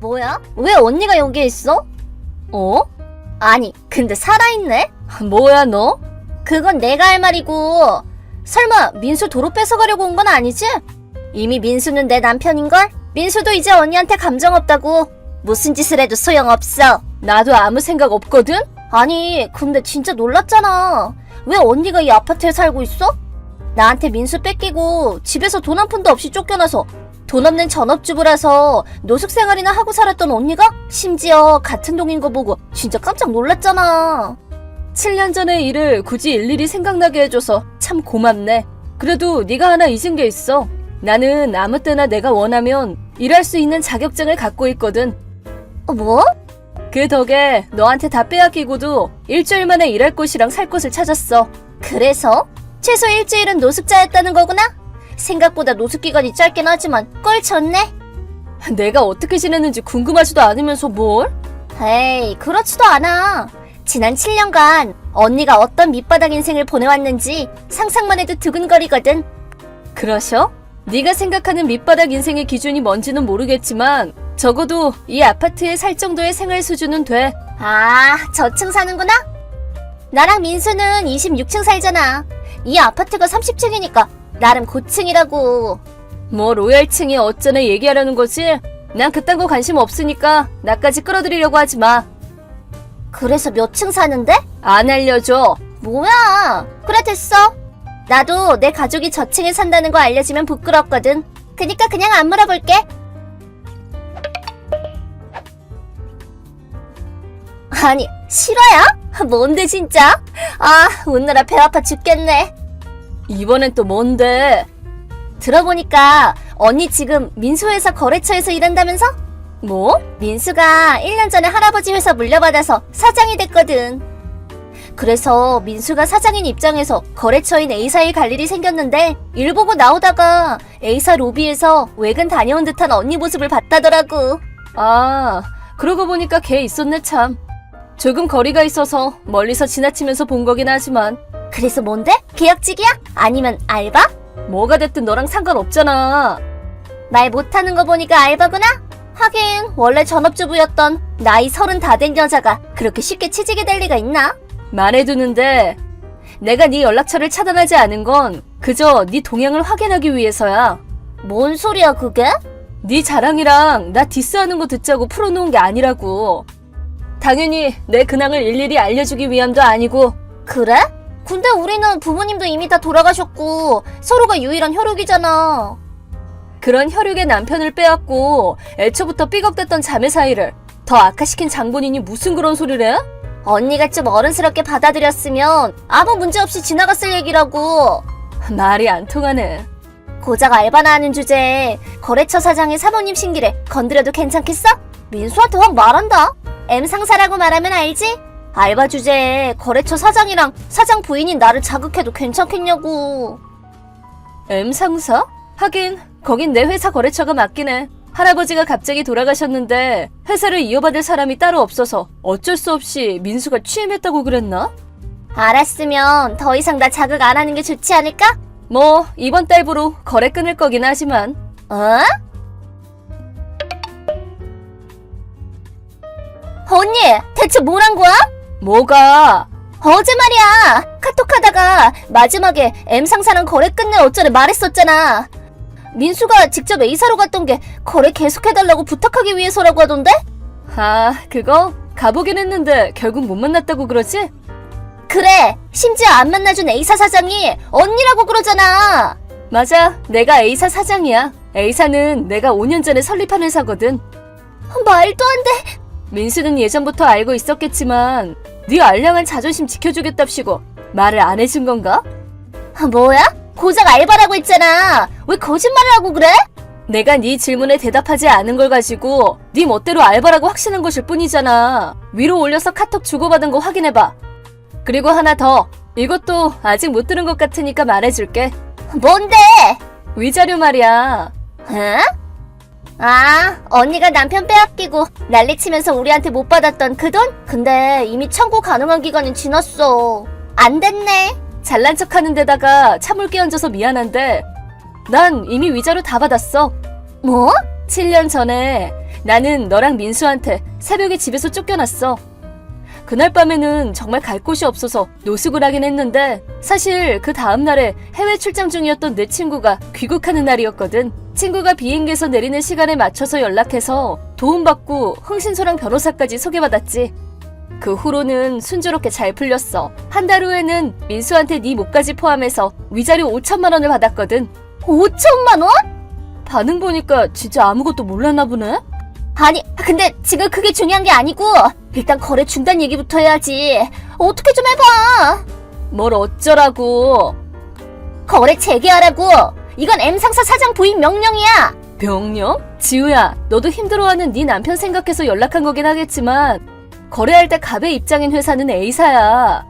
뭐야? 왜 언니가 여기에 있어? 어? 아니, 근데 살아있네? 뭐야, 너? 그건 내가 할 말이고. 설마 민수 도로 뺏어가려고 온 건 아니지? 이미 민수는 내 남편인걸? 민수도 이제 언니한테 감정 없다고. 무슨 짓을 해도 소용없어. 나도 아무 생각 없거든? 아니, 근데 진짜 놀랐잖아. 왜 언니가 이 아파트에 살고 있어? 나한테 민수 뺏기고 집에서 돈 한 푼도 없이 쫓겨나서 돈 없는 전업주부라서 노숙생활이나 하고 살았던 언니가 심지어 같은 동인 거 보고 진짜 깜짝 놀랐잖아. 7년 전의 일을 굳이 일일이 생각나게 해줘서 참 고맙네. 그래도 네가 하나 잊은 게 있어. 나는 아무 때나 내가 원하면 일할 수 있는 자격증을 갖고 있거든. 뭐? 그 덕에 너한테 다 빼앗기고도 일주일 만에 일할 곳이랑 살 곳을 찾았어. 그래서? 최소 일주일은 노숙자였다는 거구나? 생각보다 노숙기간이 짧긴 하지만 꼴졌네? 내가 어떻게 지냈는지 궁금하지도 않으면서 뭘? 에이, 그렇지도 않아. 지난 7년간 언니가 어떤 밑바닥 인생을 보내왔는지 상상만 해도 두근거리거든. 그러셔? 네가 생각하는 밑바닥 인생의 기준이 뭔지는 모르겠지만 적어도 이 아파트에 살 정도의 생활 수준은 돼. 아, 저층 사는구나? 나랑 민수는 26층 살잖아. 이 아파트가 30층이니까 나름 고층이라고. 뭐 로얄층이 어쩌나 얘기하려는 거지? 난 그딴 거 관심 없으니까 나까지 끌어들이려고 하지 마. 그래서 몇 층 사는데? 안 알려줘. 뭐야? 그래 됐어. 나도 내 가족이 저층에 산다는 거 알려주면 부끄럽거든. 그니까 그냥 안 물어볼게. 아니, 실화야? 뭔데 진짜? 아, 웃느라 배 아파 죽겠네. 이번엔 또 뭔데? 들어보니까 언니 지금 민수 회사 거래처에서 일한다면서? 뭐? 민수가 1년 전에 할아버지 회사 물려받아서 사장이 됐거든. 그래서 민수가 사장인 입장에서 거래처인 A사에 갈 일이 생겼는데 일 보고 나오다가 A사 로비에서 외근 다녀온 듯한 언니 모습을 봤다더라고. 아, 그러고 보니까 걔 있었네 참. 조금 거리가 있어서 멀리서 지나치면서 본 거긴 하지만. 그래서 뭔데? 계약직이야? 아니면 알바? 뭐가 됐든 너랑 상관없잖아. 말 못하는 거 보니까 알바구나? 하긴 원래 전업주부였던 나이 30 다 된 여자가 그렇게 쉽게 취직이 될 리가 있나? 말해두는데 내가 네 연락처를 차단하지 않은 건 그저 네 동향을 확인하기 위해서야. 뭔 소리야 그게? 네 자랑이랑 나 디스하는 거 듣자고 풀어놓은 게 아니라고. 당연히 내 근황을 일일이 알려주기 위함도 아니고. 그래? 근데 우리는 부모님도 이미 다 돌아가셨고 서로가 유일한 혈육이잖아. 그런 혈육의 남편을 빼앗고 애초부터 삐걱댔던 자매 사이를 더 악화시킨 장본인이 무슨 그런 소리를 해? 언니가 좀 어른스럽게 받아들였으면 아무 문제 없이 지나갔을 얘기라고. 말이 안 통하네. 고작 알바나 하는 주제에 거래처 사장의 사모님 신기래 건드려도 괜찮겠어? 민수한테 확 말한다. M상사라고 말하면 알지? 알바 주제에 거래처 사장이랑 사장 부인인 나를 자극해도 괜찮겠냐고. M상사? 하긴 거긴 내 회사 거래처가 맞긴 해. 할아버지가 갑자기 돌아가셨는데 회사를 이어받을 사람이 따로 없어서 어쩔 수 없이 민수가 취임했다고 그랬나? 알았으면 더 이상 나 자극 안 하는 게 좋지 않을까? 뭐 이번 달부로 거래 끊을 거긴 하지만. 어? 언니, 대체 뭘 한 거야? 뭐가? 어제 말이야. 카톡하다가 마지막에 M상사랑 거래 끝내 어쩌네 말했었잖아. 민수가 직접 A사로 갔던 게 거래 계속해달라고 부탁하기 위해서라고 하던데? 아, 그거? 가보긴 했는데 결국 못 만났다고 그러지? 그래, 심지어 안 만나준 A사 사장이 언니라고 그러잖아. 맞아, 내가 A사 사장이야. A사는 내가 5년 전에 설립한 회사거든. 말도 안 돼. 민수는 예전부터 알고 있었겠지만 네 알량한 자존심 지켜주겠답시고 말을 안 해준 건가? 뭐야? 고작 알바라고 했잖아. 왜 거짓말을 하고 그래? 내가 네 질문에 대답하지 않은 걸 가지고 네 멋대로 알바라고 확신한 것일 뿐이잖아. 위로 올려서 카톡 주고받은 거 확인해봐. 그리고 하나 더. 이것도 아직 못 들은 것 같으니까 말해줄게. 뭔데? 위자료 말이야. 응? 아, 언니가 남편 빼앗기고 난리치면서 우리한테 못 받았던 그 돈? 근데 이미 청구 가능한 기간은 지났어. 안 됐네. 잘난 척하는 데다가 차물 끼얹어서 미안한데 난 이미 위자료 다 받았어. 뭐? 7년 전에 나는 너랑 민수한테 새벽에 집에서 쫓겨났어. 그날 밤에는 정말 갈 곳이 없어서 노숙을 하긴 했는데 사실 그 다음날에 해외 출장 중이었던 내 친구가 귀국하는 날이었거든. 친구가 비행기에서 내리는 시간에 맞춰서 연락해서 도움받고 흥신소랑 변호사까지 소개받았지. 그 후로는 순조롭게 잘 풀렸어. 한 달 후에는 민수한테 네 몫까지 포함해서 위자료 5천만 원을 받았거든. 5천만 원? 반응 보니까 진짜 아무것도 몰랐나 보네? 아니, 근데 지금 그게 중요한 게 아니고 일단 거래 중단 얘기부터 해야지. 어떻게 좀 해봐. 뭘 어쩌라고. 거래 재개하라고. 이건 M상사 사장 부인 명령이야. 명령? 지우야, 너도 힘들어하는 네 남편 생각해서 연락한 거긴 하겠지만 거래할 때 갑의 입장인 회사는 A사야.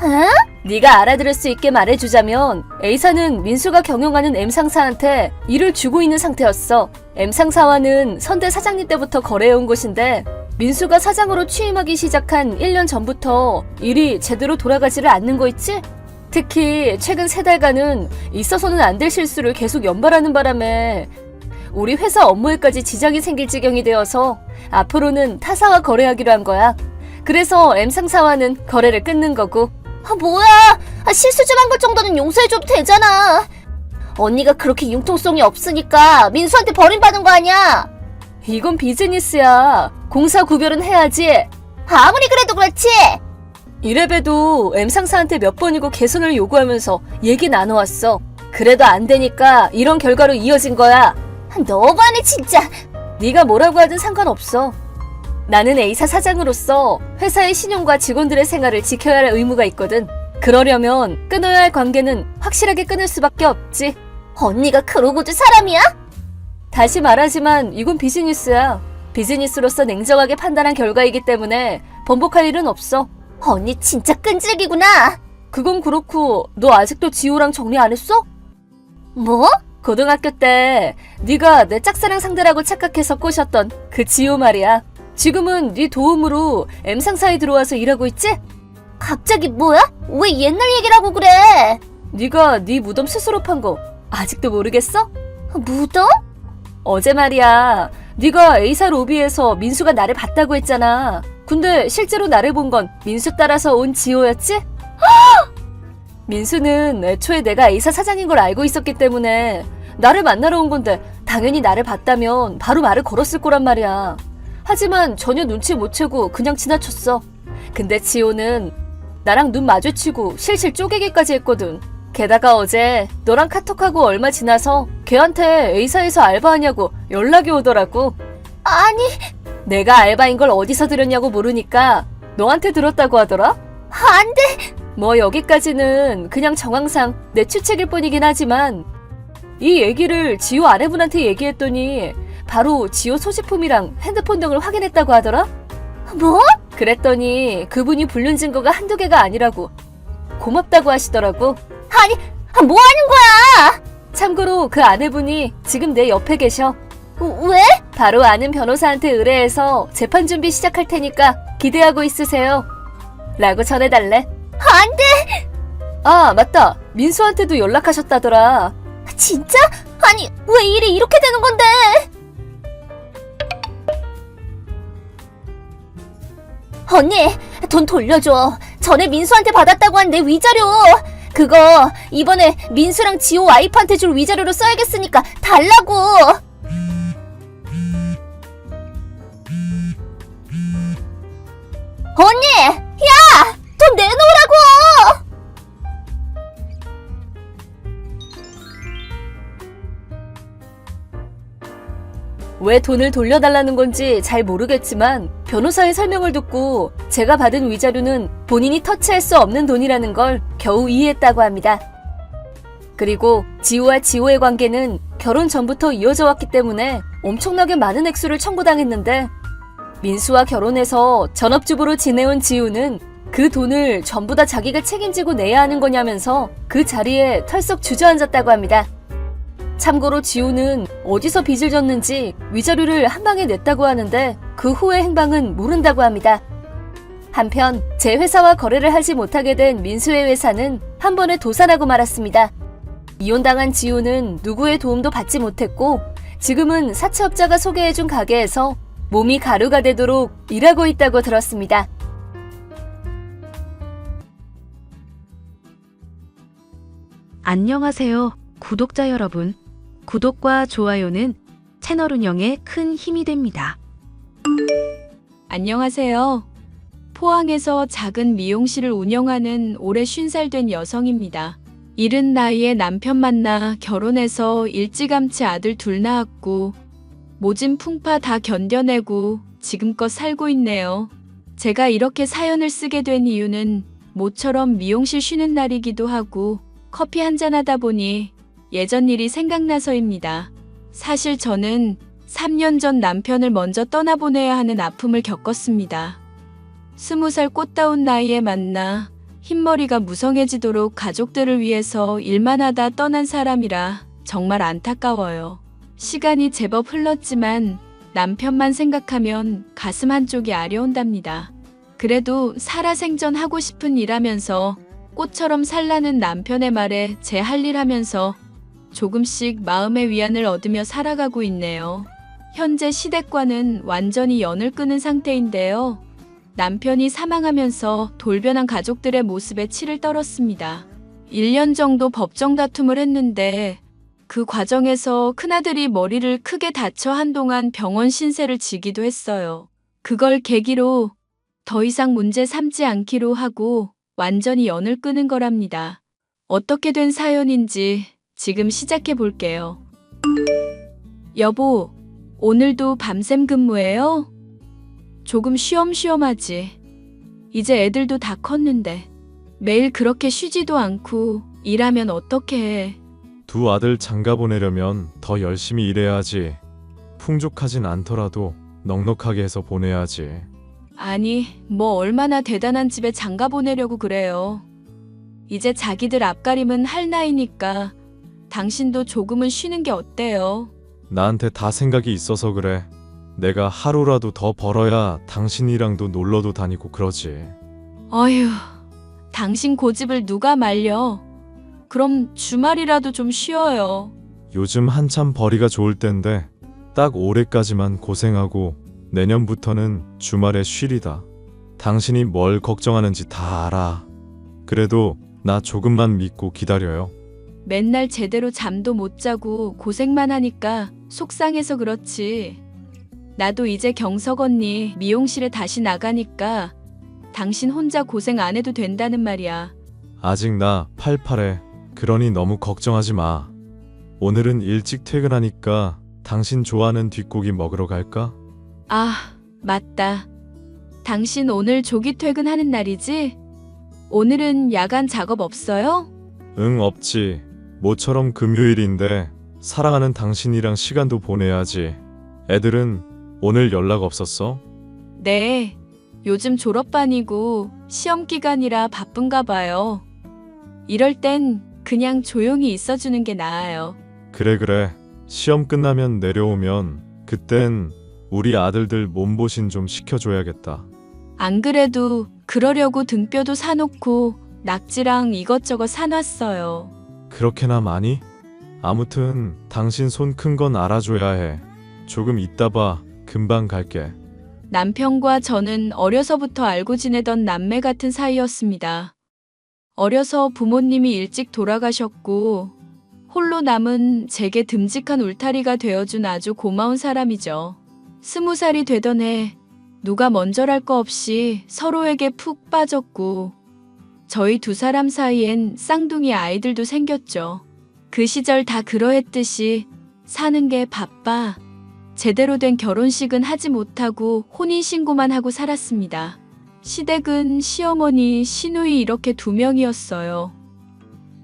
응? 네가 알아들을 수 있게 말해주자면 A사는 민수가 경영하는 M상사한테 일을 주고 있는 상태였어. M상사와는 선대 사장님 때부터 거래해온 곳인데 민수가 사장으로 취임하기 시작한 1년 전부터 일이 제대로 돌아가지를 않는 거 있지? 특히 최근 3달간은 있어서는 안 될 실수를 계속 연발하는 바람에 우리 회사 업무에까지 지장이 생길 지경이 되어서 앞으로는 타사와 거래하기로 한 거야. 그래서 M상사와는 거래를 끊는 거고. 뭐야? 실수 좀 한 것 정도는 용서해줘도 되잖아. 언니가 그렇게 융통성이 없으니까 민수한테 버림받은 거 아니야? 이건 비즈니스야. 공사 구별은 해야지. 아무리 그래도 그렇지. 이래봬도 M상사한테 몇 번이고 개선을 요구하면서 얘기 나눠왔어. 그래도 안 되니까 이런 결과로 이어진 거야. 너무하네 진짜. 네가 뭐라고 하든 상관없어. 나는 A사 사장으로서 회사의 신용과 직원들의 생활을 지켜야 할 의무가 있거든. 그러려면 끊어야 할 관계는 확실하게 끊을 수밖에 없지. 언니가 그러고도 사람이야? 다시 말하지만 이건 비즈니스야. 비즈니스로서 냉정하게 판단한 결과이기 때문에 번복할 일은 없어. 언니 진짜 끈질기구나. 그건 그렇고 너 아직도 지호랑 정리 안 했어? 뭐? 고등학교 때 네가 내 짝사랑 상대라고 착각해서 꼬셨던 그 지호 말이야. 지금은 네 도움으로 M상사에 들어와서 일하고 있지? 갑자기 뭐야? 왜 옛날 얘기를 하고 그래? 네가 네 무덤 스스로 판 거 아직도 모르겠어? 무덤? 어제 말이야. 네가 A사 로비에서 민수가 나를 봤다고 했잖아. 근데 실제로 나를 본 건 민수 따라서 온 지호였지? 민수는 애초에 내가 A사 사장인 걸 알고 있었기 때문에 나를 만나러 온 건데 당연히 나를 봤다면 바로 말을 걸었을 거란 말이야. 하지만 전혀 눈치 못 채고 그냥 지나쳤어. 근데 지호는 나랑 눈 마주치고 실실 쪼개기까지 했거든. 게다가 어제 너랑 카톡하고 얼마 지나서 걔한테 A사에서 알바하냐고 연락이 오더라고. 아니, 내가 알바인 걸 어디서 들었냐고 모르니까 너한테 들었다고 하더라? 안 돼. 뭐 여기까지는 그냥 정황상 내 추측일 뿐이긴 하지만 이 얘기를 지호 아내분한테 얘기했더니 바로 지호 소지품이랑 핸드폰 등을 확인했다고 하더라? 뭐? 그랬더니 그분이 불륜 증거가 한두 개가 아니라고 고맙다고 하시더라고. 아니, 뭐 하는 거야? 참고로 그 아내분이 지금 내 옆에 계셔. 왜? 바로 아는 변호사한테 의뢰해서 재판 준비 시작할 테니까 기대하고 있으세요. 라고 전해달래. 안 돼! 아, 맞다. 민수한테도 연락하셨다더라. 진짜? 아니, 왜 일이 이렇게 되는 건데? 언니, 돈 돌려줘. 전에 민수한테 받았다고 한 내 위자료. 그거 이번에 민수랑 지호 와이프한테 줄 위자료로 써야겠으니까 달라고. 언니! 야! 돈 내놓으라고! 왜 돈을 돌려달라는 건지 잘 모르겠지만 변호사의 설명을 듣고 제가 받은 위자료는 본인이 터치할 수 없는 돈이라는 걸 겨우 이해했다고 합니다. 그리고 지호와 지호의 관계는 결혼 전부터 이어져 왔기 때문에 엄청나게 많은 액수를 청구당했는데 민수와 결혼해서 전업주부로 지내온 지호는 그 돈을 전부 다 자기가 책임지고 내야 하는 거냐면서 그 자리에 털썩 주저앉았다고 합니다. 참고로 지호는 어디서 빚을 졌는지 위자료를 한 방에 냈다고 하는데 그 후의 행방은 모른다고 합니다. 한편 제 회사와 거래를 하지 못하게 된 민수의 회사는 한 번에 도산하고 말았습니다. 이혼당한 지호는 누구의 도움도 받지 못했고 지금은 사채업자가 소개해준 가게에서 몸이 가루가 되도록 일하고 있다고 들었습니다. 안녕하세요, 구독자 여러분. 구독과 좋아요는 채널 운영에 큰 힘이 됩니다. 안녕하세요. 포항에서 작은 미용실을 운영하는 올해 50살 된 여성입니다. 이른 나이에 남편 만나 결혼해서 일찌감치 아들 둘 낳았고 모진 풍파 다 견뎌내고 지금껏 살고 있네요. 제가 이렇게 사연을 쓰게 된 이유는 모처럼 미용실 쉬는 날이기도 하고 커피 한잔 하다 보니 예전 일이 생각나서입니다. 사실 저는 3년 전 남편을 먼저 떠나보내야 하는 아픔을 겪었습니다. 20살 꽃다운 나이에 만나 흰머리가 무성해지도록 가족들을 위해서 일만 하다 떠난 사람이라 정말 안타까워요. 시간이 제법 흘렀지만 남편만 생각하면 가슴 한쪽이 아려온답니다. 그래도 살아생전하고 싶은 일하면서 꽃처럼 살라는 남편의 말에 제 할 일 하면서 조금씩 마음의 위안을 얻으며 살아가고 있네요. 현재 시댁과는 완전히 연을 끊은 상태인데요. 남편이 사망하면서 돌변한 가족들의 모습에 치를 떨었습니다. 1년 정도 법정 다툼을 했는데 그 과정에서 큰아들이 머리를 크게 다쳐 한동안 병원 신세를 지기도 했어요. 그걸 계기로 더 이상 문제 삼지 않기로 하고 완전히 연을 끊은 거랍니다. 어떻게 된 사연인지 지금 시작해 볼게요. 여보, 오늘도 밤샘 근무해요? 조금 쉬엄쉬엄하지. 이제 애들도 다 컸는데 매일 그렇게 쉬지도 않고 일하면 어떻게 해. 두 아들 장가 보내려면 더 열심히 일해야지. 풍족하진 않더라도 넉넉하게 해서 보내야지. 아니, 뭐 얼마나 대단한 집에 장가 보내려고 그래요. 이제 자기들 앞가림은 할 나이니까 당신도 조금은 쉬는 게 어때요? 나한테 다 생각이 있어서 그래. 내가 하루라도 더 벌어야 당신이랑도 놀러도 다니고 그러지. 어휴, 당신 고집을 누가 말려. 그럼 주말이라도 좀 쉬어요. 요즘 한참 벌이가 좋을 땐데 딱 올해까지만 고생하고 내년부터는 주말에 쉴이다. 당신이 뭘 걱정하는지 다 알아. 그래도 나 조금만 믿고 기다려요. 맨날 제대로 잠도 못 자고 고생만 하니까 속상해서 그렇지. 나도 이제 경석 언니 미용실에 다시 나가니까 당신 혼자 고생 안 해도 된다는 말이야. 아직 나 88에. 그러니 너무 걱정하지 마. 오늘은 일찍 퇴근하니까 당신 좋아하는 뒷고기 먹으러 갈까? 아, 맞다. 당신 오늘 조기 퇴근하는 날이지? 오늘은 야간 작업 없어요? 응, 없지. 모처럼 금요일인데 사랑하는 당신이랑 시간도 보내야지. 애들은 오늘 연락 없었어? 네. 요즘 졸업반이고 시험 기간이라 바쁜가 봐요. 이럴 땐 그냥 조용히 있어주는 게 나아요. 그래. 시험 끝나면 내려오면 그땐 우리 아들들 몸보신 좀 시켜줘야겠다. 안 그래도 그러려고 등뼈도 사놓고 낙지랑 이것저것 사놨어요. 그렇게나 많이? 아무튼 당신 손 큰 건 알아줘야 해. 조금 있다 봐. 금방 갈게. 남편과 저는 어려서부터 알고 지내던 남매 같은 사이였습니다. 어려서 부모님이 일찍 돌아가셨고 홀로 남은 제게 듬직한 울타리가 되어준 아주 고마운 사람이죠. 20살이 되던 해 누가 먼저랄 거 없이 서로에게 푹 빠졌고 저희 두 사람 사이엔 쌍둥이 아이들도 생겼죠. 그 시절 다 그러했듯이 사는 게 바빠 제대로 된 결혼식은 하지 못하고 혼인신고만 하고 살았습니다. 시댁은 시어머니, 시누이 이렇게 2명이었어요.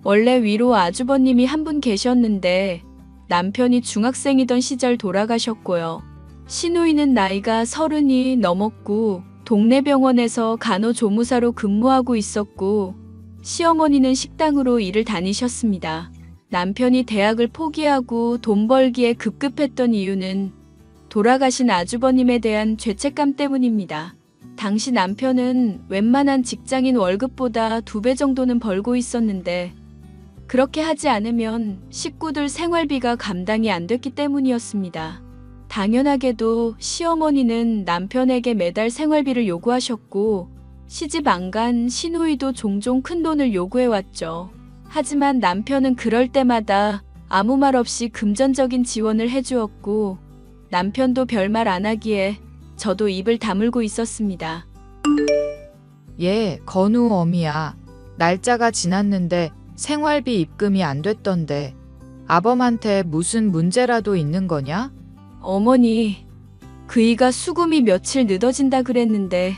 원래 위로 아주버님이 한 분 계셨는데 남편이 중학생이던 시절 돌아가셨고요. 시누이는 나이가 30이 넘었고 동네 병원에서 간호조무사로 근무하고 있었고 시어머니는 식당으로 일을 다니셨습니다. 남편이 대학을 포기하고 돈 벌기에 급급했던 이유는 돌아가신 아주버님에 대한 죄책감 때문입니다. 당시 남편은 웬만한 직장인 월급보다 2배 정도는 벌고 있었는데 그렇게 하지 않으면 식구들 생활비가 감당이 안 됐기 때문이었습니다. 당연하게도 시어머니는 남편에게 매달 생활비를 요구하셨고 시집 안 간 시누이도 종종 큰돈을 요구해왔죠. 하지만 남편은 그럴 때마다 아무 말 없이 금전적인 지원을 해주었고 남편도 별말 안 하기에 저도 입을 다물고 있었습니다. 예, 건우 어미야. 날짜가 지났는데 생활비 입금이 안 됐던데 아범한테 무슨 문제라도 있는 거냐? 어머니, 그이가 수금이 며칠 늦어진다 그랬는데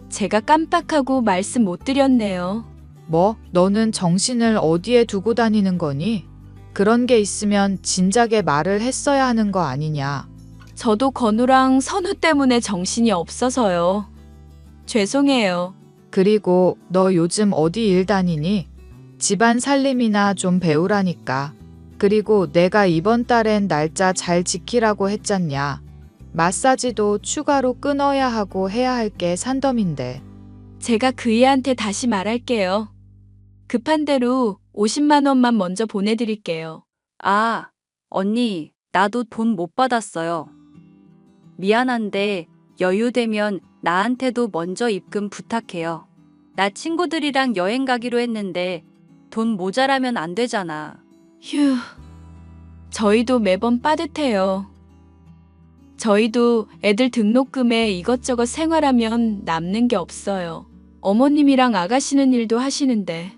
제가 깜빡하고 말씀 못 드렸네요. 뭐, 너는 정신을 어디에 두고 다니는 거니? 그런 게 있으면 진작에 말을 했어야 하는 거 아니냐? 저도 건우랑 선우 때문에 정신이 없어서요. 죄송해요. 그리고 너 요즘 어디 일 다니니? 집안 살림이나 좀 배우라니까. 그리고 내가 이번 달엔 날짜 잘 지키라고 했잖냐. 마사지도 추가로 끊어야 하고 해야 할 게 산더미인데. 제가 그이한테 다시 말할게요. 급한 대로 50만 원만 먼저 보내드릴게요. 아, 언니, 나도 돈 못 받았어요. 미안한데 여유되면 나한테도 먼저 입금 부탁해요. 나 친구들이랑 여행 가기로 했는데 돈 모자라면 안 되잖아. 휴, 저희도 매번 빠듯해요. 저희도 애들 등록금에 이것저것 생활하면 남는 게 없어요. 어머님이랑 아가씨는 일도 하시는데.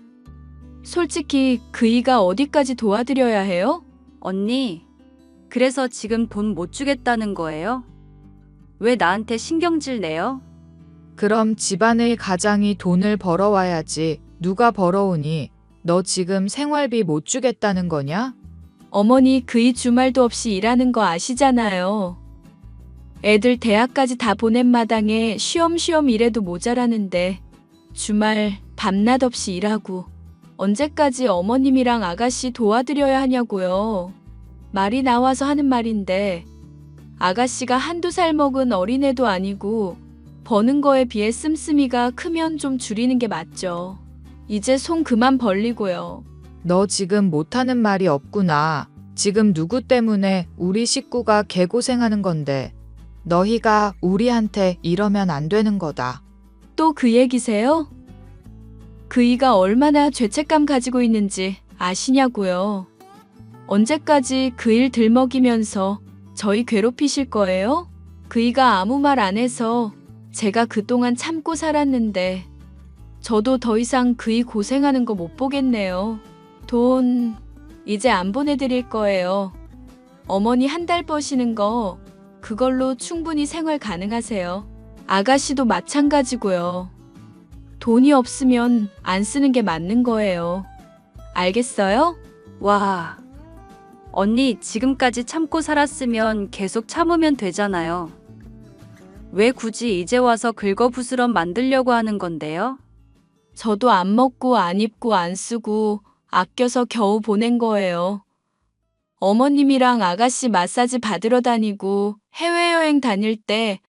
솔직히 그이가 어디까지 도와드려야 해요? 언니, 그래서 지금 돈 못 주겠다는 거예요? 왜 나한테 신경질 내요? 그럼 집안의 가장이 돈을 벌어와야지. 누가 벌어오니? 너 지금 생활비 못 주겠다는 거냐? 어머니 그이 주말도 없이 일하는 거 아시잖아요. 애들 대학까지 다 보낸 마당에 쉬엄쉬엄 일해도 모자라는데 주말 밤낮 없이 일하고 언제까지 어머님이랑 아가씨 도와드려야 하냐고요. 말이 나와서 하는 말인데 아가씨가 한두 살 먹은 어린애도 아니고 버는 거에 비해 씀씀이가 크면 좀 줄이는 게 맞죠. 이제 손 그만 벌리고요. 너 지금 못하는 말이 없구나. 지금 누구 때문에 우리 식구가 개고생하는 건데. 너희가 우리한테 이러면 안 되는 거다. 또 그 얘기세요? 그이가 얼마나 죄책감 가지고 있는지 아시냐고요. 언제까지 그 일 들먹이면서 저희 괴롭히실 거예요? 그이가 아무 말 안 해서 제가 그동안 참고 살았는데 저도 더 이상 그이 고생하는 거 못 보겠네요. 돈 이제 안 보내드릴 거예요. 어머니 한 달 버시는 거 그걸로 충분히 생활 가능하세요. 아가씨도 마찬가지고요. 돈이 없으면 안 쓰는 게 맞는 거예요. 알겠어요? 와, 언니 지금까지 참고 살았으면 계속 참으면 되잖아요. 왜 굳이 이제 와서 긁어부스럼 만들려고 하는 건데요? 저도 안 먹고 안 입고 안 쓰고 아껴서 겨우 보낸 거예요. 어머님이랑 아가씨 마사지 받으러 다니고 해외여행 다닐 때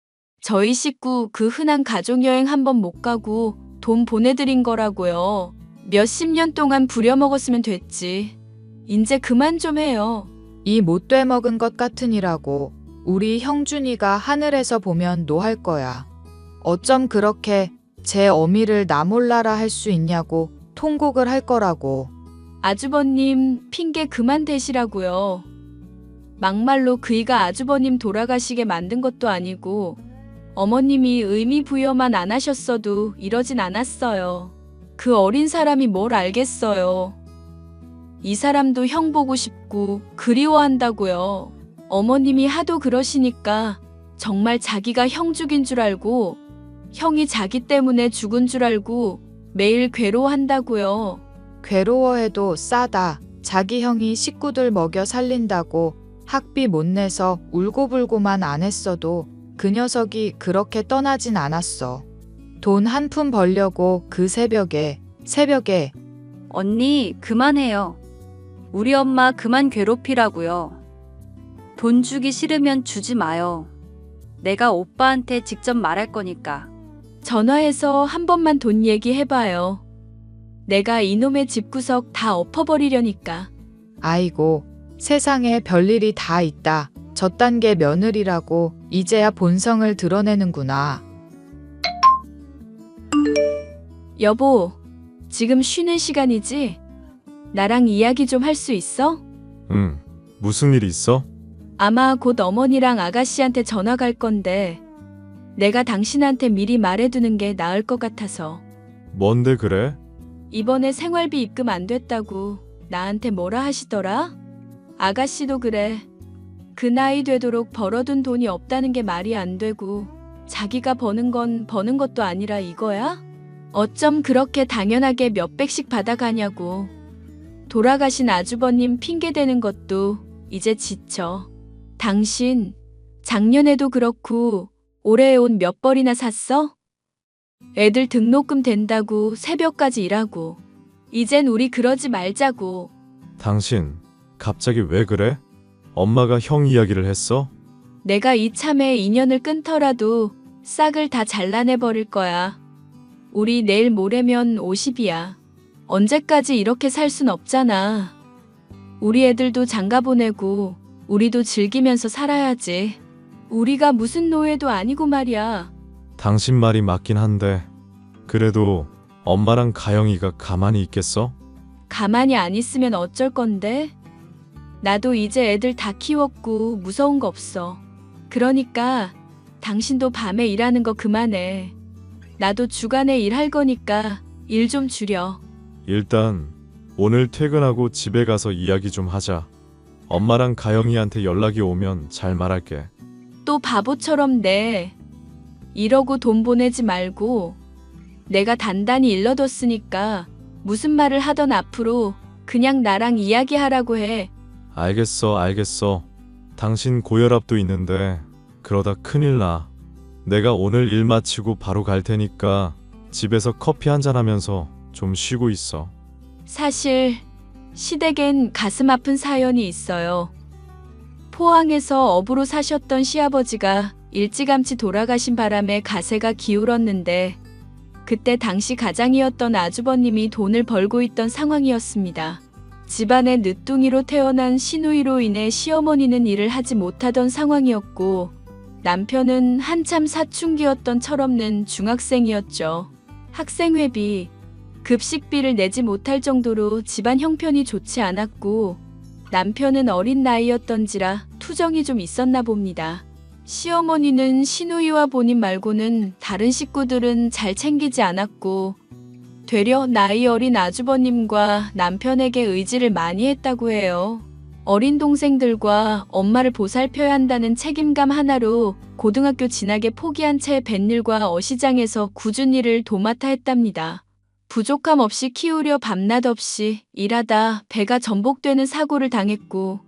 저희 식구 그 흔한 가족여행 한 번 못 가고 돈 보내드린 거라고요. 몇십 년 동안 부려먹었으면 됐지. 이제 그만 좀 해요. 이 못돼 먹은 것 같으니라고. 우리 형준이가 하늘에서 보면 노할 거야. 어쩜 그렇게 제 어미를 나 몰라라 할 수 있냐고 통곡을 할 거라고. 아주버님 핑계 그만 대시라고요. 막말로 그이가 아주버님 돌아가시게 만든 것도 아니고 어머님이 의미 부여만 안 하셨어도 이러진 않았어요. 그 어린 사람이 뭘 알겠어요. 이 사람도 형 보고 싶고 그리워한다고요. 어머님이 하도 그러시니까 정말 자기가 형 죽인 줄 알고 형이 자기 때문에 죽은 줄 알고 매일 괴로워한다고요. 괴로워해도 싸다. 자기 형이 식구들 먹여 살린다고 학비 못 내서 울고불고만 안 했어도 그 녀석이 그렇게 떠나진 않았어. 돈 한 푼 벌려고 그 새벽에 언니 그만해요. 우리 엄마 그만 괴롭히라고요. 돈 주기 싫으면 주지 마요. 내가 오빠한테 직접 말할 거니까. 전화해서 한 번만 돈 얘기해봐요. 내가 이놈의 집구석 다 엎어버리려니까. 아이고 세상에 별일이 다 있다. 저딴 게 며느리라고 이제야 본성을 드러내는구나. 여보, 지금 쉬는 시간이지? 나랑 이야기 좀 할 수 있어? 응. 무슨 일 있어? 아마 곧 어머니랑 아가씨한테 전화 갈 건데 내가 당신한테 미리 말해두는 게 나을 것 같아서. 뭔데 그래? 이번에 생활비 입금 안 됐다고 나한테 뭐라 하시더라? 아가씨도 그래. 그 나이 되도록 벌어둔 돈이 없다는 게 말이 안 되고 자기가 버는 건 버는 것도 아니라 이거야? 어쩜 그렇게 당연하게 몇백씩 받아가냐고. 돌아가신 아주버님 핑계대는 것도 이제 지쳐. 당신 작년에도 그렇고 올해 옷 몇 벌이나 샀어? 애들 등록금 된다고 새벽까지 일하고. 이젠 우리 그러지 말자고. 당신 갑자기 왜 그래? 엄마가 형 이야기를 했어? 내가 이참에 인연을 끊더라도 싹을 다 잘라내버릴 거야. 우리 내일 모레면 50이야. 언제까지 이렇게 살 순 없잖아. 우리 애들도 장가 보내고 우리도 즐기면서 살아야지. 우리가 무슨 노예도 아니고 말이야. 당신 말이 맞긴 한데 그래도 엄마랑 가영이가 가만히 있겠어? 가만히 안 있으면 어쩔 건데? 나도 이제 애들 다 키웠고 무서운 거 없어. 그러니까 당신도 밤에 일하는 거 그만해. 나도 주간에 일할 거니까 일 좀 줄여. 일단 오늘 퇴근하고 집에 가서 이야기 좀 하자. 엄마랑 가영이한테 연락이 오면 잘 말할게. 또 바보처럼 내. 이러고 돈 보내지 말고 내가 단단히 일러뒀으니까 무슨 말을 하던 앞으로 그냥 나랑 이야기하라고 해. 알겠어. 당신 고혈압도 있는데 그러다 큰일 나. 내가 오늘 일 마치고 바로 갈 테니까 집에서 커피 한잔 하면서 좀 쉬고 있어. 사실 시댁엔 가슴 아픈 사연이 있어요. 포항에서 어부로 사셨던 시아버지가 일찌감치 돌아가신 바람에 가세가 기울었는데 그때 당시 가장이었던 아주버님이 돈을 벌고 있던 상황이었습니다. 집안의 늦둥이로 태어난 시누이로 인해 시어머니는 일을 하지 못하던 상황이었고 남편은 한참 사춘기였던 철없는 중학생이었죠. 학생회비, 급식비를 내지 못할 정도로 집안 형편이 좋지 않았고 남편은 어린 나이였던지라 투정이 좀 있었나 봅니다. 시어머니는 시누이와 본인 말고는 다른 식구들은 잘 챙기지 않았고 되려 나이 어린 아주버님과 남편에게 의지를 많이 했다고 해요. 어린 동생들과 엄마를 보살펴야 한다는 책임감 하나로 고등학교 진학에 포기한 채 뱃일과 어시장에서 굳은 일을 도맡아 했답니다. 부족함 없이 키우려 밤낮 없이 일하다 배가 전복되는 사고를 당했고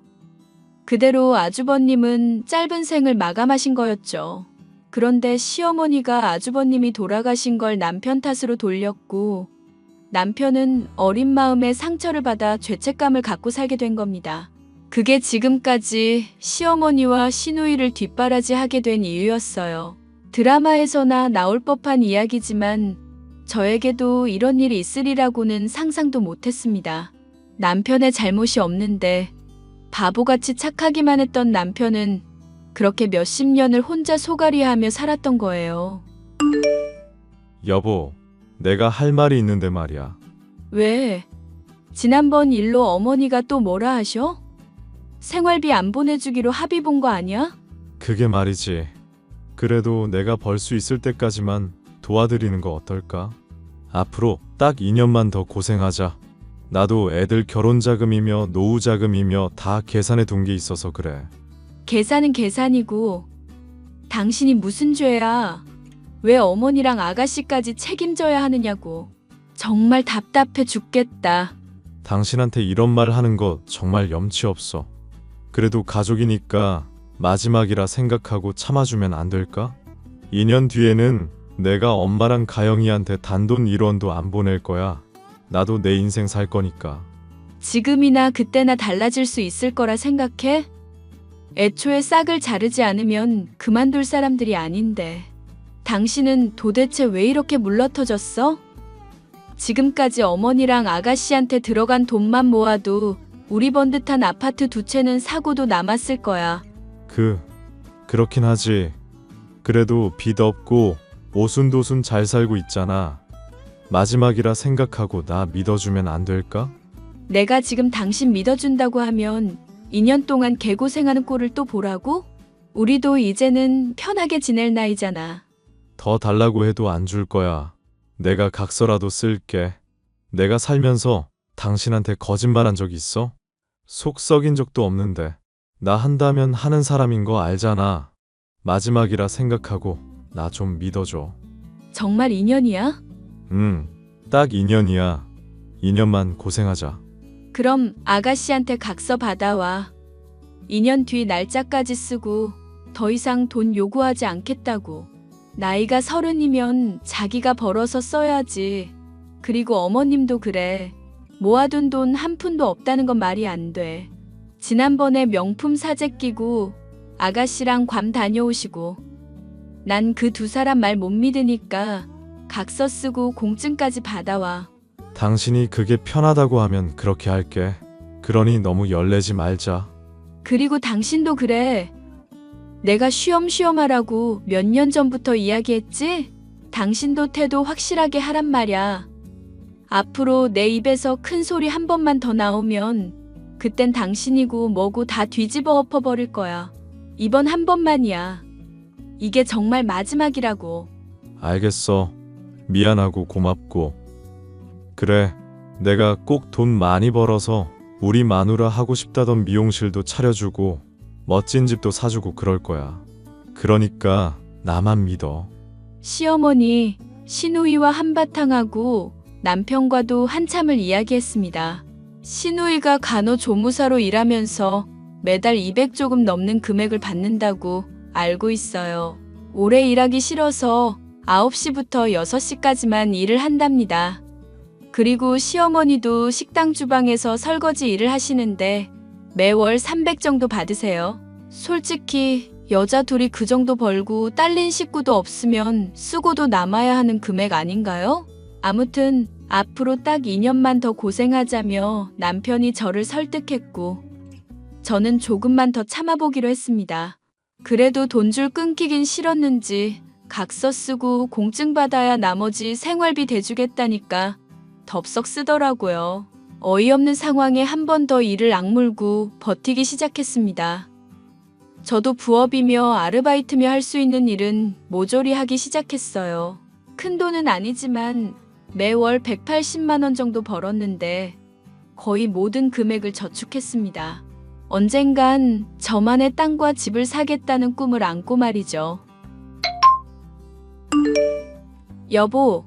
그대로 아주버님은 짧은 생을 마감하신 거였죠. 그런데 시어머니가 아주버님이 돌아가신 걸 남편 탓으로 돌렸고 남편은 어린 마음에 상처를 받아 죄책감을 갖고 살게 된 겁니다. 그게 지금까지 시어머니와 시누이를 뒷바라지하게 된 이유였어요. 드라마에서나 나올 법한 이야기지만 저에게도 이런 일이 있으리라고는 상상도 못했습니다. 남편의 잘못이 없는데 바보같이 착하기만 했던 남편은 그렇게 몇십 년을 혼자 소갈이하며 살았던 거예요. 여보, 내가 할 말이 있는데 말이야. 왜? 지난번 일로 어머니가 또 뭐라 하셔? 생활비 안 보내주기로 합의 본 거 아니야? 그게 말이지. 그래도 내가 벌 수 있을 때까지만 도와드리는 거 어떨까? 앞으로 딱 2년만 더 고생하자. 나도 애들 결혼 자금이며 노후 자금이며 다 계산해 둔 게 있어서 그래. 계산은 계산이고 당신이 무슨 죄야? 왜 어머니랑 아가씨까지 책임져야 하느냐고. 정말 답답해 죽겠다. 당신한테 이런 말 하는 거 정말 염치 없어. 그래도 가족이니까 마지막이라 생각하고 참아주면 안 될까? 2년 뒤에는 내가 엄마랑 가영이한테 단돈 1원도 안 보낼 거야. 나도 내 인생 살 거니까. 지금이나 그때나 달라질 수 있을 거라 생각해? 애초에 싹을 자르지 않으면 그만둘 사람들이 아닌데. 당신은 도대체 왜 이렇게 물러터졌어? 지금까지 어머니랑 아가씨한테 들어간 돈만 모아도 우리 번듯한 아파트 2채는 사고도 남았을 거야. 그렇긴 하지. 그래도 빚 없고 오순도순 잘 살고 있잖아. 마지막이라 생각하고 나 믿어주면 안 될까? 내가 지금 당신 믿어준다고 하면 2년 동안 개고생하는 꼴을 또 보라고? 우리도 이제는 편하게 지낼 나이잖아. 더 달라고 해도 안 줄 거야. 내가 각서라도 쓸게. 내가 살면서 당신한테 거짓말한 적 있어? 속 썩인 적도 없는데. 나 한다면 하는 사람인 거 알잖아. 마지막이라 생각하고 나 좀 믿어줘. 정말 인연이야? 딱 2년이야. 2년만 고생하자. 그럼 아가씨한테 각서 받아와. 2년 뒤 날짜까지 쓰고 더 이상 돈 요구하지 않겠다고. 나이가 30이면 자기가 벌어서 써야지. 그리고 어머님도 그래. 모아둔 돈 한 푼도 없다는 건 말이 안 돼. 지난번에 명품 사재 끼고 아가씨랑 괌 다녀오시고. 난 그 두 사람 말 못 믿으니까 각서 쓰고 공증까지 받아와. 당신이 그게 편하다고 하면 그렇게 할게. 그러니 너무 열내지 말자. 그리고 당신도 그래. 내가 쉬엄쉬엄 하라고 몇 년 전부터 이야기했지? 당신도 태도 확실하게 하란 말야. 앞으로 내 입에서 큰 소리 한 번만 더 나오면 그땐 당신이고 뭐고 다 뒤집어 엎어버릴 거야. 이번 한 번만이야. 이게 정말 마지막이라고. 알겠어. 미안하고 고맙고. 그래, 내가 꼭 돈 많이 벌어서 우리 마누라 하고 싶다던 미용실도 차려주고 멋진 집도 사주고 그럴 거야. 그러니까 나만 믿어. 시어머니, 시누이와 한바탕하고 남편과도 한참을 이야기했습니다. 시누이가 간호조무사로 일하면서 매달 200 조금 넘는 금액을 받는다고 알고 있어요. 오래 일하기 싫어서 9시부터 6시까지만 일을 한답니다. 그리고 시어머니도 식당 주방에서 설거지 일을 하시는데 매월 300 정도 받으세요. 솔직히 여자 둘이 그 정도 벌고 딸린 식구도 없으면 쓰고도 남아야 하는 금액 아닌가요? 아무튼 앞으로 딱 2년만 더 고생하자며 남편이 저를 설득했고 저는 조금만 더 참아보기로 했습니다. 그래도 돈줄 끊기긴 싫었는지 각서 쓰고 공증 받아야 나머지 생활비 대주겠다니까 덥석 쓰더라고요. 어이없는 상황에 한 번 더 이를 악물고 버티기 시작했습니다. 저도 부업이며 아르바이트며 할 수 있는 일은 모조리 하기 시작했어요. 큰 돈은 아니지만 매월 180만 원 정도 벌었는데 거의 모든 금액을 저축했습니다. 언젠간 저만의 땅과 집을 사겠다는 꿈을 안고 말이죠. 여보,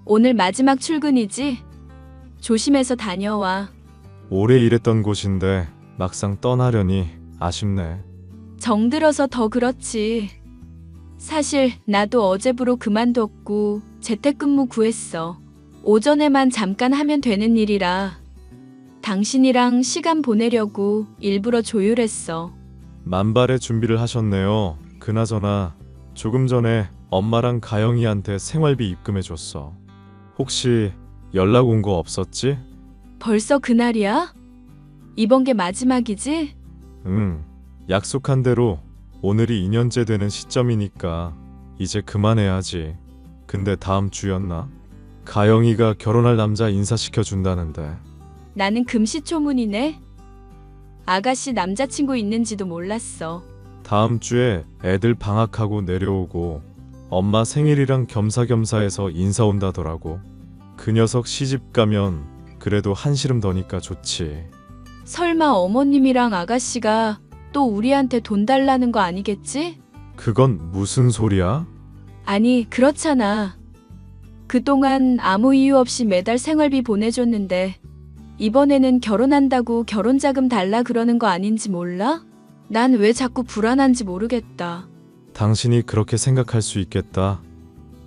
오늘 마지막 출근이지? 조심해서 다녀와. 오래 일했던 곳인데 막상 떠나려니 아쉽네. 정들어서 더 그렇지. 사실 나도 어제부로 그만뒀고 재택근무 구했어. 오전에만 잠깐 하면 되는 일이라 당신이랑 시간 보내려고 일부러 조율했어. 만발의 준비를 하셨네요. 그나저나 조금 전에 엄마랑 가영이한테 생활비 입금해줬어. 혹시 연락 온 거 없었지? 벌써 그날이야? 이번 게 마지막이지? 응. 약속한 대로 오늘이 2년째 되는 시점이니까 이제 그만해야지. 근데 다음 주였나? 가영이가 결혼할 남자 인사시켜 준다는데. 나는 금시초문이네. 아가씨 남자친구 있는지도 몰랐어. 다음 주에 애들 방학하고 내려오고 엄마 생일이랑 겸사겸사해서 인사 온다더라고. 그 녀석 시집 가면 그래도 한시름 더니까 좋지. 설마 어머님이랑 아가씨가 또 우리한테 돈 달라는 거 아니겠지? 그건 무슨 소리야? 아니, 그렇잖아. 그동안 아무 이유 없이 매달 생활비 보내줬는데 이번에는 결혼한다고 결혼자금 달라 그러는 거 아닌지 몰라? 난 왜 자꾸 불안한지 모르겠다. 당신이 그렇게 생각할 수 있겠다.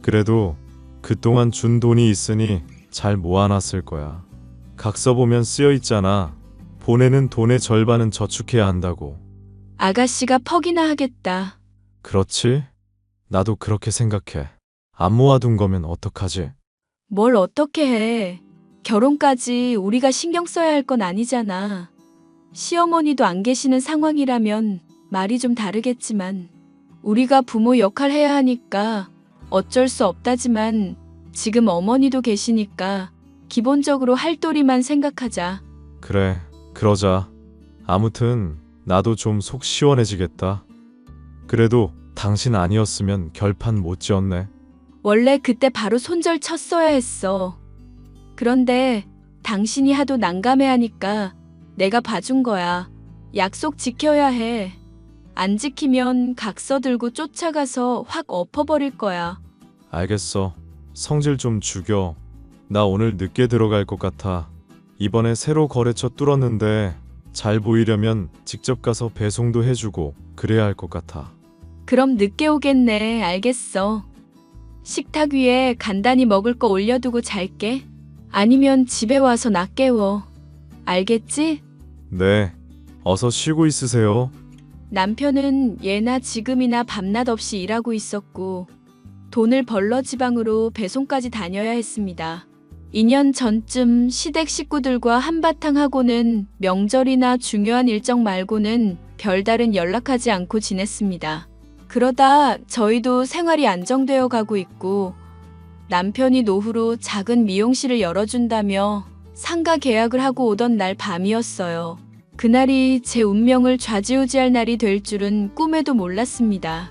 그래도 그동안 준 돈이 있으니 잘 모아놨을 거야. 각서 보면 쓰여 있잖아. 보내는 돈의 절반은 저축해야 한다고. 아가씨가 퍽이나 하겠다. 그렇지? 나도 그렇게 생각해. 안 모아둔 거면 어떡하지? 뭘 어떻게 해. 결혼까지 우리가 신경 써야 할 건 아니잖아. 시어머니도 안 계시는 상황이라면 말이 좀 다르겠지만 우리가 부모 역할 해야 하니까 어쩔 수 없다지만 지금 어머니도 계시니까 기본적으로 할 도리만 생각하자. 그래, 그러자. 아무튼 나도 좀 속 시원해지겠다. 그래도 당신 아니었으면 결판 못 지었네. 원래 그때 바로 손절 쳤어야 했어. 그런데 당신이 하도 난감해하니까 내가 봐준 거야. 약속 지켜야 해. 안 지키면 각서 들고 쫓아가서 확 엎어버릴 거야. 알겠어. 성질 좀 죽여. 나 오늘 늦게 들어갈 것 같아. 이번에 새로 거래처 뚫었는데 잘 보이려면 직접 가서 배송도 해주고 그래야 할 것 같아. 그럼 늦게 오겠네. 알겠어. 식탁 위에 간단히 먹을 거 올려두고 잘게. 아니면 집에 와서 나 깨워. 알겠지? 네, 어서 쉬고 있으세요. 남편은 예나 지금이나 밤낮 없이 일하고 있었고 돈을 벌러 지방으로 배송까지 다녀야 했습니다. 2년 전쯤 시댁 식구들과 한바탕 하고는 명절이나 중요한 일정 말고는 별다른 연락하지 않고 지냈습니다. 그러다 저희도 생활이 안정되어 가고 있고 남편이 노후로 작은 미용실을 열어준다며 상가 계약을 하고 오던 날 밤이었어요. 그날이 제 운명을 좌지우지할 날이 될 줄은 꿈에도 몰랐습니다.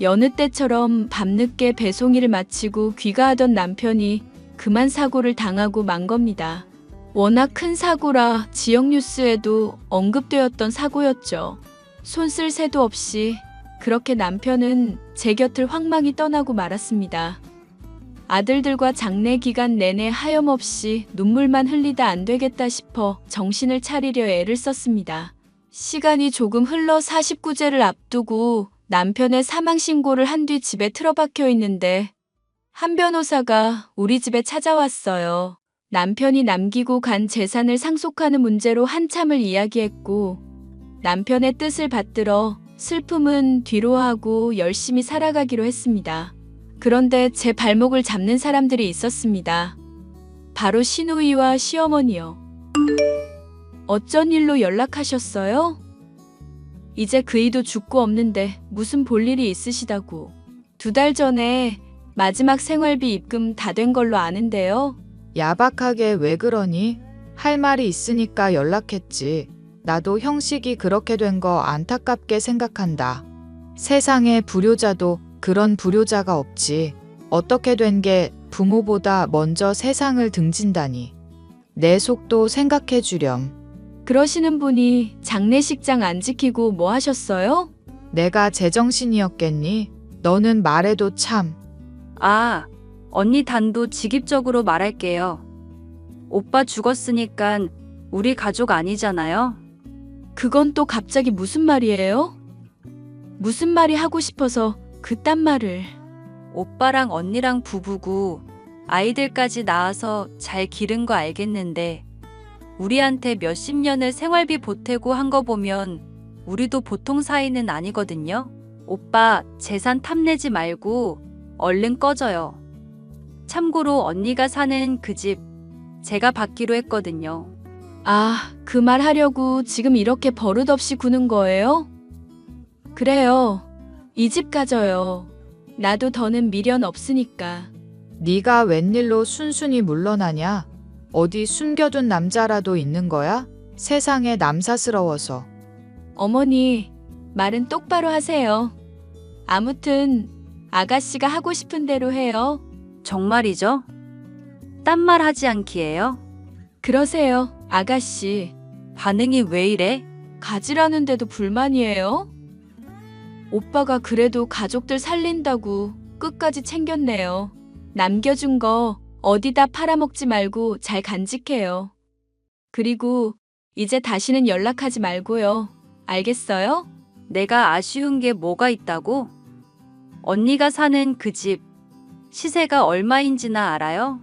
여느 때처럼 밤늦게 배송일을 마치고 귀가하던 남편이 그만 사고를 당하고 만 겁니다. 워낙 큰 사고라 지역 뉴스에도 언급되었던 사고였죠. 손쓸 새도 없이 그렇게 남편은 제 곁을 황망히 떠나고 말았습니다. 아들들과 장례 기간 내내 하염없이 눈물만 흘리다 안 되겠다 싶어 정신을 차리려 애를 썼습니다. 시간이 조금 흘러 49제를 앞두고 남편의 사망신고를 한 뒤 집에 틀어박혀 있는데 한 변호사가 우리 집에 찾아왔어요. 남편이 남기고 간 재산을 상속하는 문제로 한참을 이야기했고 남편의 뜻을 받들어 슬픔은 뒤로 하고 열심히 살아가기로 했습니다. 그런데 제 발목을 잡는 사람들이 있었습니다. 바로 시누이와 시어머니요. 어쩐 일로 연락하셨어요? 이제 그이도 죽고 없는데 무슨 볼일이 있으시다고. 2달 전에 마지막 생활비 입금 다 된 걸로 아는데요. 야박하게 왜 그러니? 할 말이 있으니까 연락했지. 나도 형식이 그렇게 된 거 안타깝게 생각한다. 세상에 불효자도 그런 불효자가 없지. 어떻게 된 게 부모보다 먼저 세상을 등진다니. 내 속도 생각해 주렴. 그러시는 분이 장례식장 안 지키고 뭐 하셨어요? 내가 제정신이었겠니? 너는 말해도 참. 아, 언니 단도직입적으로 말할게요. 오빠 죽었으니까 우리 가족 아니잖아요. 그건 또 갑자기 무슨 말이에요? 무슨 말이 하고 싶어서 그딴 말을. 오빠랑 언니랑 부부고 아이들까지 낳아서 잘 기른 거 알겠는데 우리한테 몇십 년을 생활비 보태고 한 거 보면 우리도 보통 사이는 아니거든요. 오빠 재산 탐내지 말고 얼른 꺼져요. 참고로 언니가 사는 그 집 제가 받기로 했거든요. 아, 그 말 하려고 지금 이렇게 버릇없이 구는 거예요? 그래요. 이 집 가져요. 나도 더는 미련 없으니까. 네가 웬일로 순순히 물러나냐? 어디 숨겨둔 남자라도 있는 거야? 세상에 남사스러워서. 어머니, 말은 똑바로 하세요. 아무튼 아가씨가 하고 싶은 대로 해요. 정말이죠? 딴 말 하지 않기에요? 그러세요, 아가씨. 반응이 왜 이래? 가지라는데도 불만이에요? 오빠가 그래도 가족들 살린다고 끝까지 챙겼네요. 남겨준 거 어디다 팔아먹지 말고 잘 간직해요. 그리고 이제 다시는 연락하지 말고요. 알겠어요? 내가 아쉬운 게 뭐가 있다고? 언니가 사는 그 집 시세가 얼마인지나 알아요?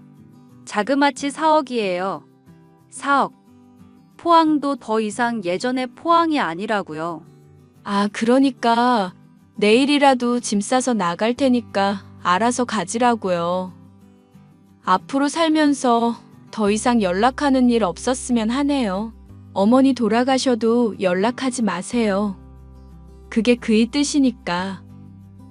자그마치 4억이에요. 4억. 포항도 더 이상 예전의 포항이 아니라고요. 아, 그러니까 내일이라도 짐 싸서 나갈 테니까 알아서 가지라고요. 앞으로 살면서 더 이상 연락하는 일 없었으면 하네요. 어머니 돌아가셔도 연락하지 마세요. 그게 그의 뜻이니까.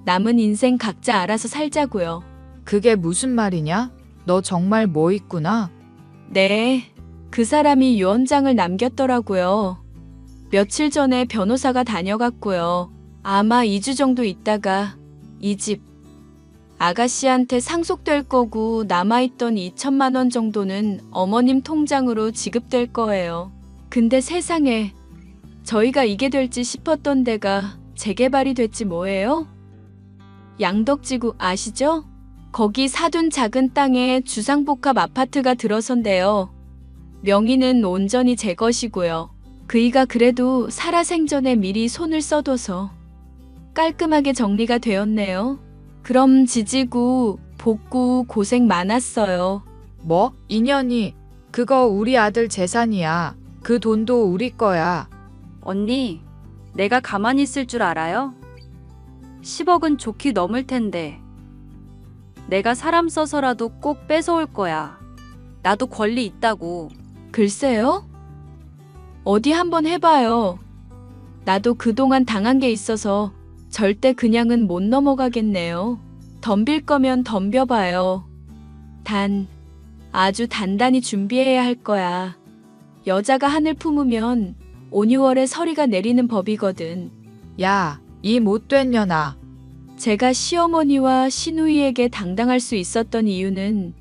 남은 인생 각자 알아서 살자고요. 그게 무슨 말이냐? 너 정말 뭐 있구나? 네, 그 사람이 유언장을 남겼더라고요. 며칠 전에 변호사가 다녀갔고요. 아마 2주 정도 있다가 이 집 아가씨한테 상속될 거고 남아있던 2천만 원 정도는 어머님 통장으로 지급될 거예요. 근데 세상에 저희가 이게 될지 싶었던 데가 재개발이 됐지 뭐예요? 양덕지구 아시죠? 거기 사둔 작은 땅에 주상복합 아파트가 들어선대요. 명의는 온전히 제 것이고요. 그이가 그래도 살아생전에 미리 손을 써둬서 깔끔하게 정리가 되었네요. 그럼 지지구, 복구 고생 많았어요. 뭐? 인연이 그거 우리 아들 재산이야. 그 돈도 우리 거야. 언니, 내가 가만히 있을 줄 알아요? 10억은 좋게 넘을 텐데. 내가 사람 써서라도 꼭 뺏어올 거야. 나도 권리 있다고. 글쎄요? 어디 한번 해봐요. 나도 그동안 당한 게 있어서 절대 그냥은 못 넘어가겠네요. 덤빌 거면 덤벼봐요. 단, 아주 단단히 준비해야 할 거야. 여자가 한을 품으면 5, 6월에 서리가 내리는 법이거든. 야, 이 못된 년아. 제가 시어머니와 시누이에게 당당할 수 있었던 이유는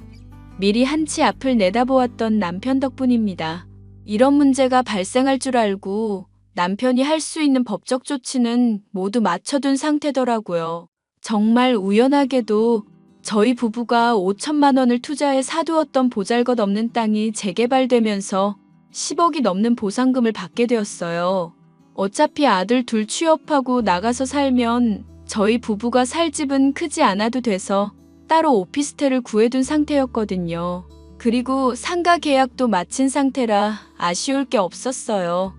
미리 한치 앞을 내다보았던 남편 덕분입니다. 이런 문제가 발생할 줄 알고 남편이 할 수 있는 법적 조치는 모두 맞춰둔 상태더라고요. 정말 우연하게도 저희 부부가 5천만 원을 투자해 사두었던 보잘것없는 땅이 재개발되면서 10억이 넘는 보상금을 받게 되었어요. 어차피 아들 둘 취업하고 나가서 살면 저희 부부가 살 집은 크지 않아도 돼서 따로 오피스텔을 구해둔 상태였거든요. 그리고 상가 계약도 마친 상태라 아쉬울 게 없었어요.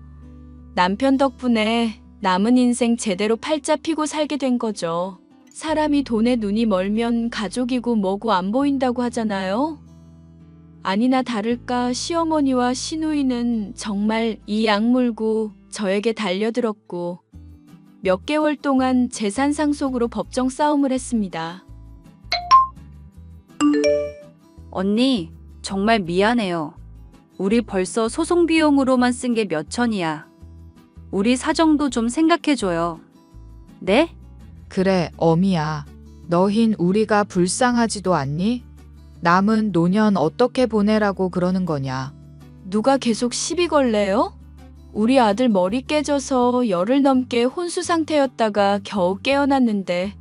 남편 덕분에 남은 인생 제대로 팔자 피고 살게 된 거죠. 사람이 돈에 눈이 멀면 가족이고 뭐고 안 보인다고 하잖아요. 아니나 다를까 시어머니와 시누이는 정말 이 악물고 저에게 달려들었고 몇 개월 동안 재산 상속으로 법정 싸움을 했습니다. 언니, 정말 미안해요. 우리 벌써 소송 비용으로만 쓴 게 몇 천이야. 우리 사정도 좀 생각해줘요. 네? 그래, 어미야. 너흰 우리가 불쌍하지도 않니? 남은 노년 어떻게 보내라고 그러는 거냐? 누가 계속 시비 걸래요? 우리 아들 머리 깨져서 열흘 넘게 혼수 상태였다가 겨우 깨어났는데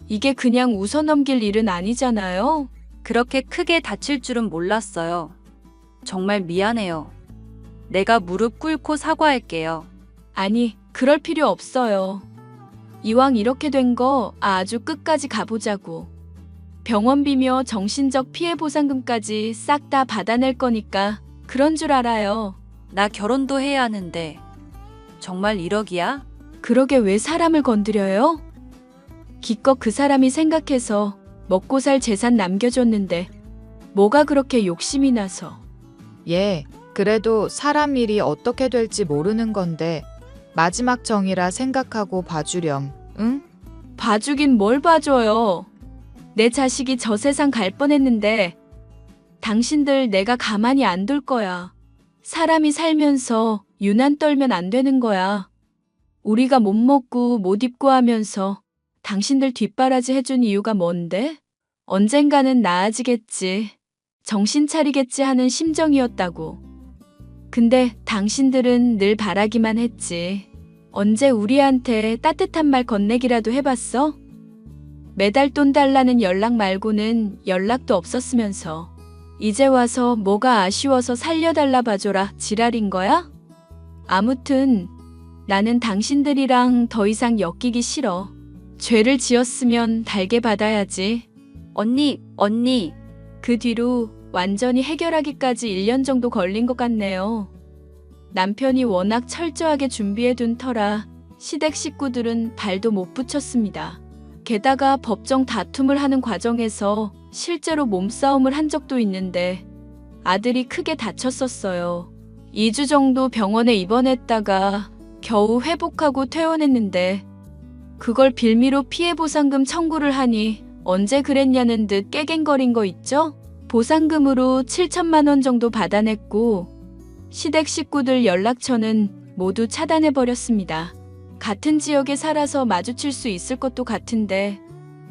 이게 그냥 웃어넘길 일은 아니잖아요. 그렇게 크게 다칠 줄은 몰랐어요. 정말 미안해요. 내가 무릎 꿇고 사과할게요. 아니, 그럴 필요 없어요. 이왕 이렇게 된 거 아주 끝까지 가보자고. 병원비며 정신적 피해 보상금까지 싹 다 받아낼 거니까 그런 줄 알아요. 나 결혼도 해야 하는데 정말 1억이야? 그러게 왜 사람을 건드려요? 기껏 그 사람이 생각해서 먹고 살 재산 남겨줬는데 뭐가 그렇게 욕심이 나서. 예, 그래도 사람 일이 어떻게 될지 모르는 건데 마지막 정이라 생각하고 봐주렴, 응? 봐주긴 뭘 봐줘요. 내 자식이 저 세상 갈 뻔했는데 당신들 내가 가만히 안 둘 거야. 사람이 살면서 유난 떨면 안 되는 거야. 우리가 못 먹고 못 입고 하면서 당신들 뒷바라지 해준 이유가 뭔데? 언젠가는 나아지겠지. 정신 차리겠지 하는 심정이었다고. 근데 당신들은 늘 바라기만 했지. 언제 우리한테 따뜻한 말 건네기라도 해봤어? 매달 돈 달라는 연락 말고는 연락도 없었으면서 이제 와서 뭐가 아쉬워서 살려달라 봐줘라 지랄인 거야? 아무튼 나는 당신들이랑 더 이상 엮이기 싫어. 죄를 지었으면 달게 받아야지. 언니. 그 뒤로 완전히 해결하기까지 1년 정도 걸린 것 같네요. 남편이 워낙 철저하게 준비해둔 터라 시댁 식구들은 발도 못 붙였습니다. 게다가 법정 다툼을 하는 과정에서 실제로 몸싸움을 한 적도 있는데 아들이 크게 다쳤었어요. 2주 정도 병원에 입원했다가 겨우 회복하고 퇴원했는데 그걸 빌미로 피해 보상금 청구를 하니 언제 그랬냐는 듯 깨갱거린 거 있죠? 보상금으로 7천만 원 정도 받아냈고 시댁 식구들 연락처는 모두 차단해버렸습니다. 같은 지역에 살아서 마주칠 수 있을 것도 같은데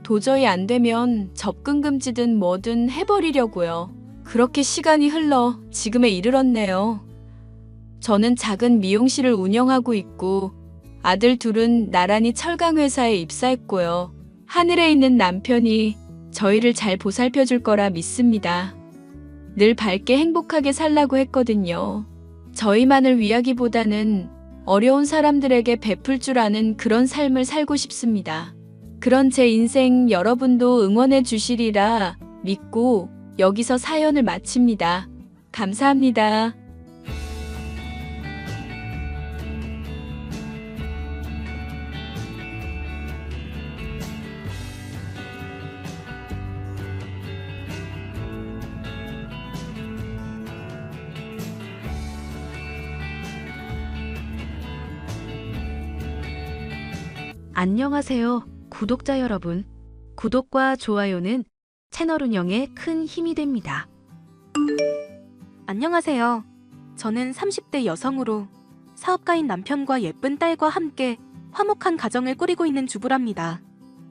도저히 안 되면 접근 금지든 뭐든 해버리려고요. 그렇게 시간이 흘러 지금에 이르렀네요. 저는 작은 미용실을 운영하고 있고 아들 둘은 나란히 철강회사에 입사했고요. 하늘에 있는 남편이 저희를 잘 보살펴 줄 거라 믿습니다. 늘 밝게 행복하게 살라고 했거든요. 저희만을 위하기보다는 어려운 사람들에게 베풀 줄 아는 그런 삶을 살고 싶습니다. 그런 제 인생 여러분도 응원해 주시리라 믿고 여기서 사연을 마칩니다. 감사합니다. 안녕하세요, 구독자 여러분. 구독과 좋아요는 채널 운영에 큰 힘이 됩니다. 안녕하세요. 저는 30대 여성으로 사업가인 남편과 예쁜 딸과 함께 화목한 가정을 꾸리고 있는 주부랍니다.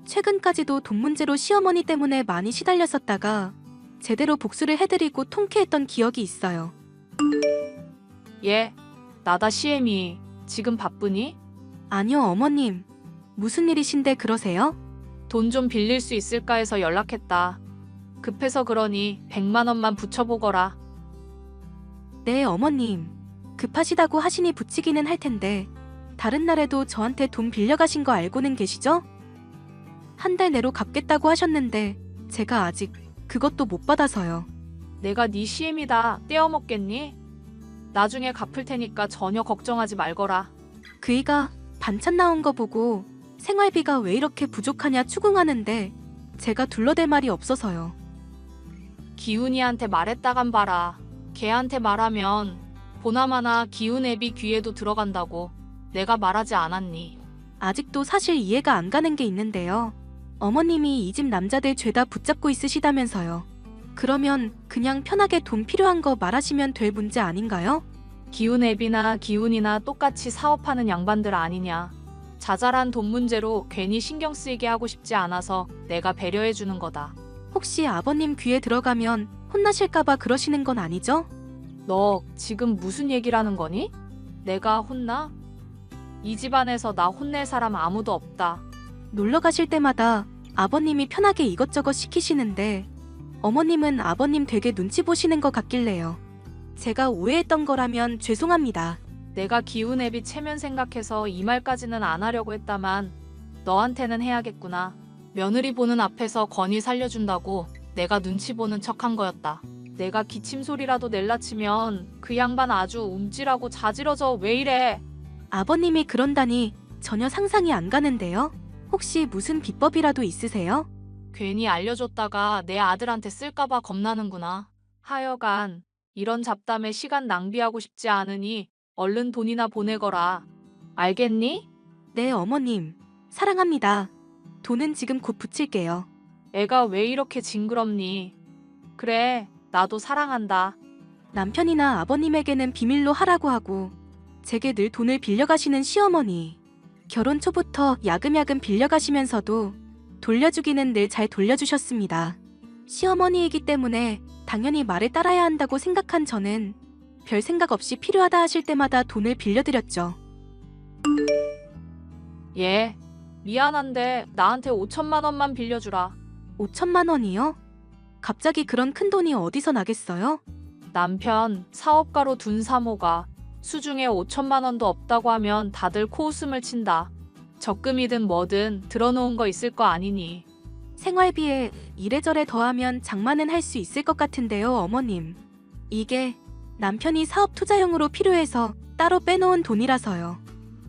최근까지도 돈 문제로 시어머니 때문에 많이 시달렸었다가 제대로 복수를 해드리고 통쾌했던 기억이 있어요. 예, 나다 시엠이. 지금 바쁘니? 아니요, 어머님. 무슨 일이신데 그러세요? 돈 좀 빌릴 수 있을까 해서 연락했다. 급해서 그러니 100만 원만 붙여보거라. 네, 어머님. 급하시다고 하시니 붙이기는 할 텐데 다른 날에도 저한테 돈 빌려가신 거 알고는 계시죠? 한 달 내로 갚겠다고 하셨는데 제가 아직 그것도 못 받아서요. 내가 네 시엠이다 떼어먹겠니? 나중에 갚을 테니까 전혀 걱정하지 말거라. 그이가 반찬 나온 거 보고 생활비가 왜 이렇게 부족하냐 추궁하는데 제가 둘러댈 말이 없어서요. 기훈이한테 말했다간 봐라. 걔한테 말하면 보나마나 기훈 애비 귀에도 들어간다고 내가 말하지 않았니? 아직도 사실 이해가 안 가는 게 있는데요. 어머님이 이 집 남자들 죄다 붙잡고 있으시다면서요. 그러면 그냥 편하게 돈 필요한 거 말하시면 될 문제 아닌가요? 기훈 애비나 기훈이나 똑같이 사업하는 양반들 아니냐. 자잘한 돈 문제로 괜히 신경 쓰이게 하고 싶지 않아서 내가 배려해 주는 거다. 혹시 아버님 귀에 들어가면 혼나실까봐 그러시는 건 아니죠? 너 지금 무슨 얘기를 하는 거니? 내가 혼나? 이 집안에서 나 혼낼 사람 아무도 없다. 놀러 가실 때마다 아버님이 편하게 이것저것 시키시는데 어머님은 아버님 되게 눈치 보시는 것 같길래요. 제가 오해했던 거라면 죄송합니다. 내가 기훈 애비 체면 생각해서 이 말까지는 안 하려고 했다만 너한테는 해야겠구나. 며느리 보는 앞에서 건의 살려준다고 내가 눈치 보는 척한 거였다. 내가 기침 소리라도 낼라 치면 그 양반 아주 움찔하고 자지러져. 왜 이래? 아버님이 그런다니 전혀 상상이 안 가는데요. 혹시 무슨 비법이라도 있으세요? 괜히 알려줬다가 내 아들한테 쓸까봐 겁나는구나. 하여간 이런 잡담에 시간 낭비하고 싶지 않으니 얼른 돈이나 보내거라. 알겠니? 네, 어머님. 사랑합니다. 돈은 지금 곧 붙일게요. 애가 왜 이렇게 징그럽니? 그래, 나도 사랑한다. 남편이나 아버님에게는 비밀로 하라고 하고 제게 늘 돈을 빌려가시는 시어머니. 결혼 초부터 야금야금 빌려가시면서도 돌려주기는 늘 잘 돌려주셨습니다. 시어머니이기 때문에 당연히 말을 따라야 한다고 생각한 저는 별 생각 없이 필요하다 하실 때마다 돈을 빌려드렸죠. 예, 미안한데 나한테 5천만 원만 빌려주라. 5천만 원이요? 갑자기 그런 큰 돈이 어디서 나겠어요? 남편 사업가로 둔 사모가 수중에 5천만 원도 없다고 하면 다들 코웃음을 친다. 적금이든 뭐든 들어놓은 거 있을 거 아니니. 생활비에 이래저래 더하면 장만은 할 수 있을 것 같은데요, 어머님. 이게 남편이 사업 투자용으로 필요해서 따로 빼놓은 돈이라서요.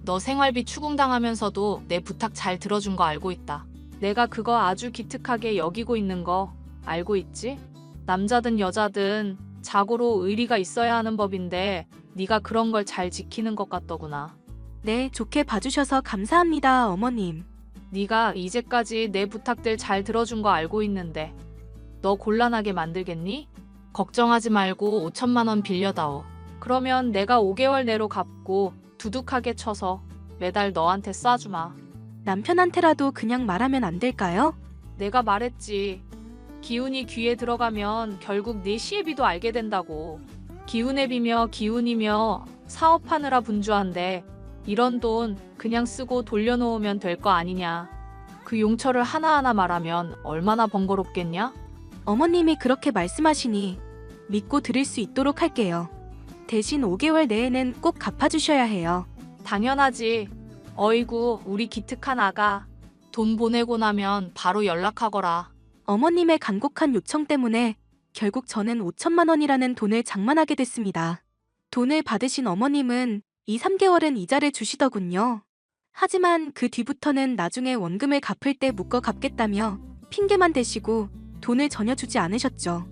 너 생활비 추궁당하면서도 내 부탁 잘 들어준 거 알고 있다. 내가 그거 아주 기특하게 여기고 있는 거 알고 있지? 남자든 여자든 자고로 의리가 있어야 하는 법인데 네가 그런 걸 잘 지키는 것 같더구나. 네, 좋게 봐주셔서 감사합니다, 어머님. 네가 이제까지 내 부탁들 잘 들어준 거 알고 있는데 너 곤란하게 만들겠니? 걱정하지 말고 5천만 원 빌려다오. 그러면 내가 5개월 내로 갚고 두둑하게 쳐서 매달 너한테 쏴주마. 남편한테라도 그냥 말하면 안 될까요? 내가 말했지. 기운이 귀에 들어가면 결국 네 시애비도 알게 된다고. 기운앱이며 기운이며 사업하느라 분주한데 이런 돈 그냥 쓰고 돌려놓으면 될 거 아니냐. 그 용처를 하나하나 말하면 얼마나 번거롭겠냐? 어머님이 그렇게 말씀하시니 믿고 들을 수 있도록 할게요. 대신 5개월 내에는 꼭 갚아주셔야 해요. 당연하지. 어이구 우리 기특한 아가. 돈 보내고 나면 바로 연락하거라. 어머님의 간곡한 요청 때문에 결국 저는 5천만 원이라는 돈을 장만하게 됐습니다. 돈을 받으신 어머님은 2, 3개월은 이자를 주시더군요. 하지만 그 뒤부터는 나중에 원금을 갚을 때 묶어 갚겠다며 핑계만 대시고 돈을 전혀 주지 않으셨죠.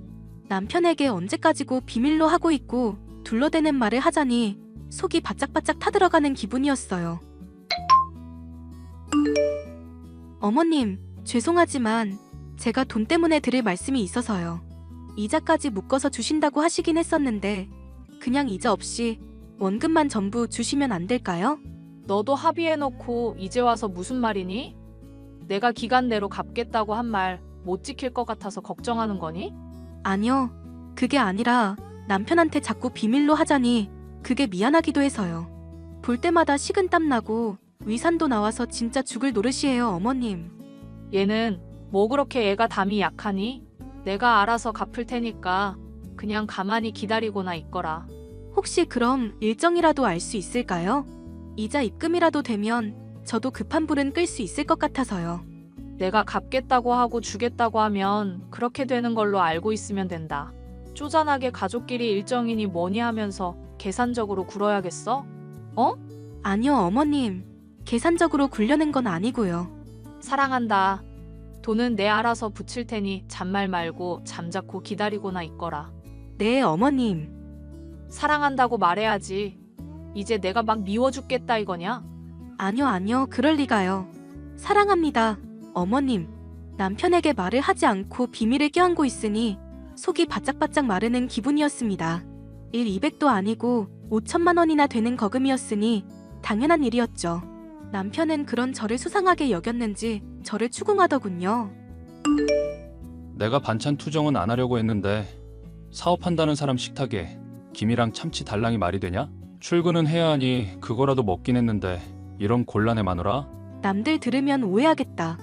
남편에게 언제까지고 비밀로 하고 있고 둘러대는 말을 하자니 속이 바짝바짝 타들어가는 기분이었어요. 어머님, 죄송하지만 제가 돈 때문에 드릴 말씀이 있어서요. 이자까지 묶어서 주신다고 하시긴 했었는데 그냥 이자 없이 원금만 전부 주시면 안 될까요? 너도 합의해놓고 이제 와서 무슨 말이니? 내가 기간 내로 갚겠다고 한 말 못 지킬 것 같아서 걱정하는 거니? 아니요. 그게 아니라 남편한테 자꾸 비밀로 하자니 그게 미안하기도 해서요. 볼 때마다 식은땀 나고 위산도 나와서 진짜 죽을 노릇이에요, 어머님. 얘는 뭐 그렇게 애가 담이 약하니? 내가 알아서 갚을 테니까 그냥 가만히 기다리고나 있거라. 혹시 그럼 일정이라도 알 수 있을까요? 이자 입금이라도 되면 저도 급한 불은 끌 수 있을 것 같아서요. 내가 갚겠다고 하고 주겠다고 하면 그렇게 되는 걸로 알고 있으면 된다. 쪼잔하게 가족끼리 일정이니 뭐니 하면서 계산적으로 굴어야겠어? 아니요, 어머님. 계산적으로 굴려는 건 아니고요. 사랑한다. 돈은 내 알아서 붙일 테니 잔말 말고 잠자코 기다리고나 있거라. 네, 어머님. 사랑한다고 말해야지. 이제 내가 막 미워 죽겠다 이거냐? 아니요, 그럴 리가요. 사랑합니다. 어머님, 남편에게 말을 하지 않고 비밀을 껴안고 있으니 속이 바짝바짝 마르는 기분이었습니다. 200도 아니고 5천만 원이나 되는 거금이었으니 당연한 일이었죠. 남편은 그런 저를 수상하게 여겼는지 저를 추궁하더군요. 내가 반찬 투정은 안 하려고 했는데 사업한다는 사람 식탁에 김이랑 참치 달랑이 말이 되냐? 출근은 해야 하니 그거라도 먹긴 했는데 이런 곤란해 마누라? 남들 들으면 오해하겠다.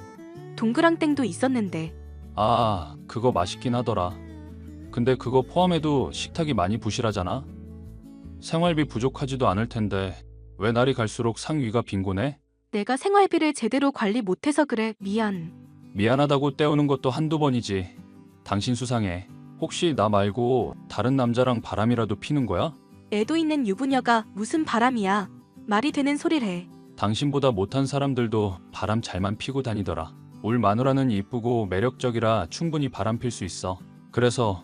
동그랑땡도 있었는데. 아, 그거 맛있긴 하더라. 근데 그거 포함해도 식탁이 많이 부실하잖아? 생활비 부족하지도 않을 텐데 왜 날이 갈수록 상위가 빈곤해? 내가 생활비를 제대로 관리 못해서 그래. 미안. 미안하다고 떼우는 것도 한두 번이지. 당신 수상해. 혹시 나 말고 다른 남자랑 바람이라도 피는 거야? 애도 있는 유부녀가 무슨 바람이야. 말이 되는 소리를 해. 당신보다 못한 사람들도 바람 잘만 피고 다니더라. 울 마누라는 이쁘고 매력적이라 충분히 바람 필 수 있어. 그래서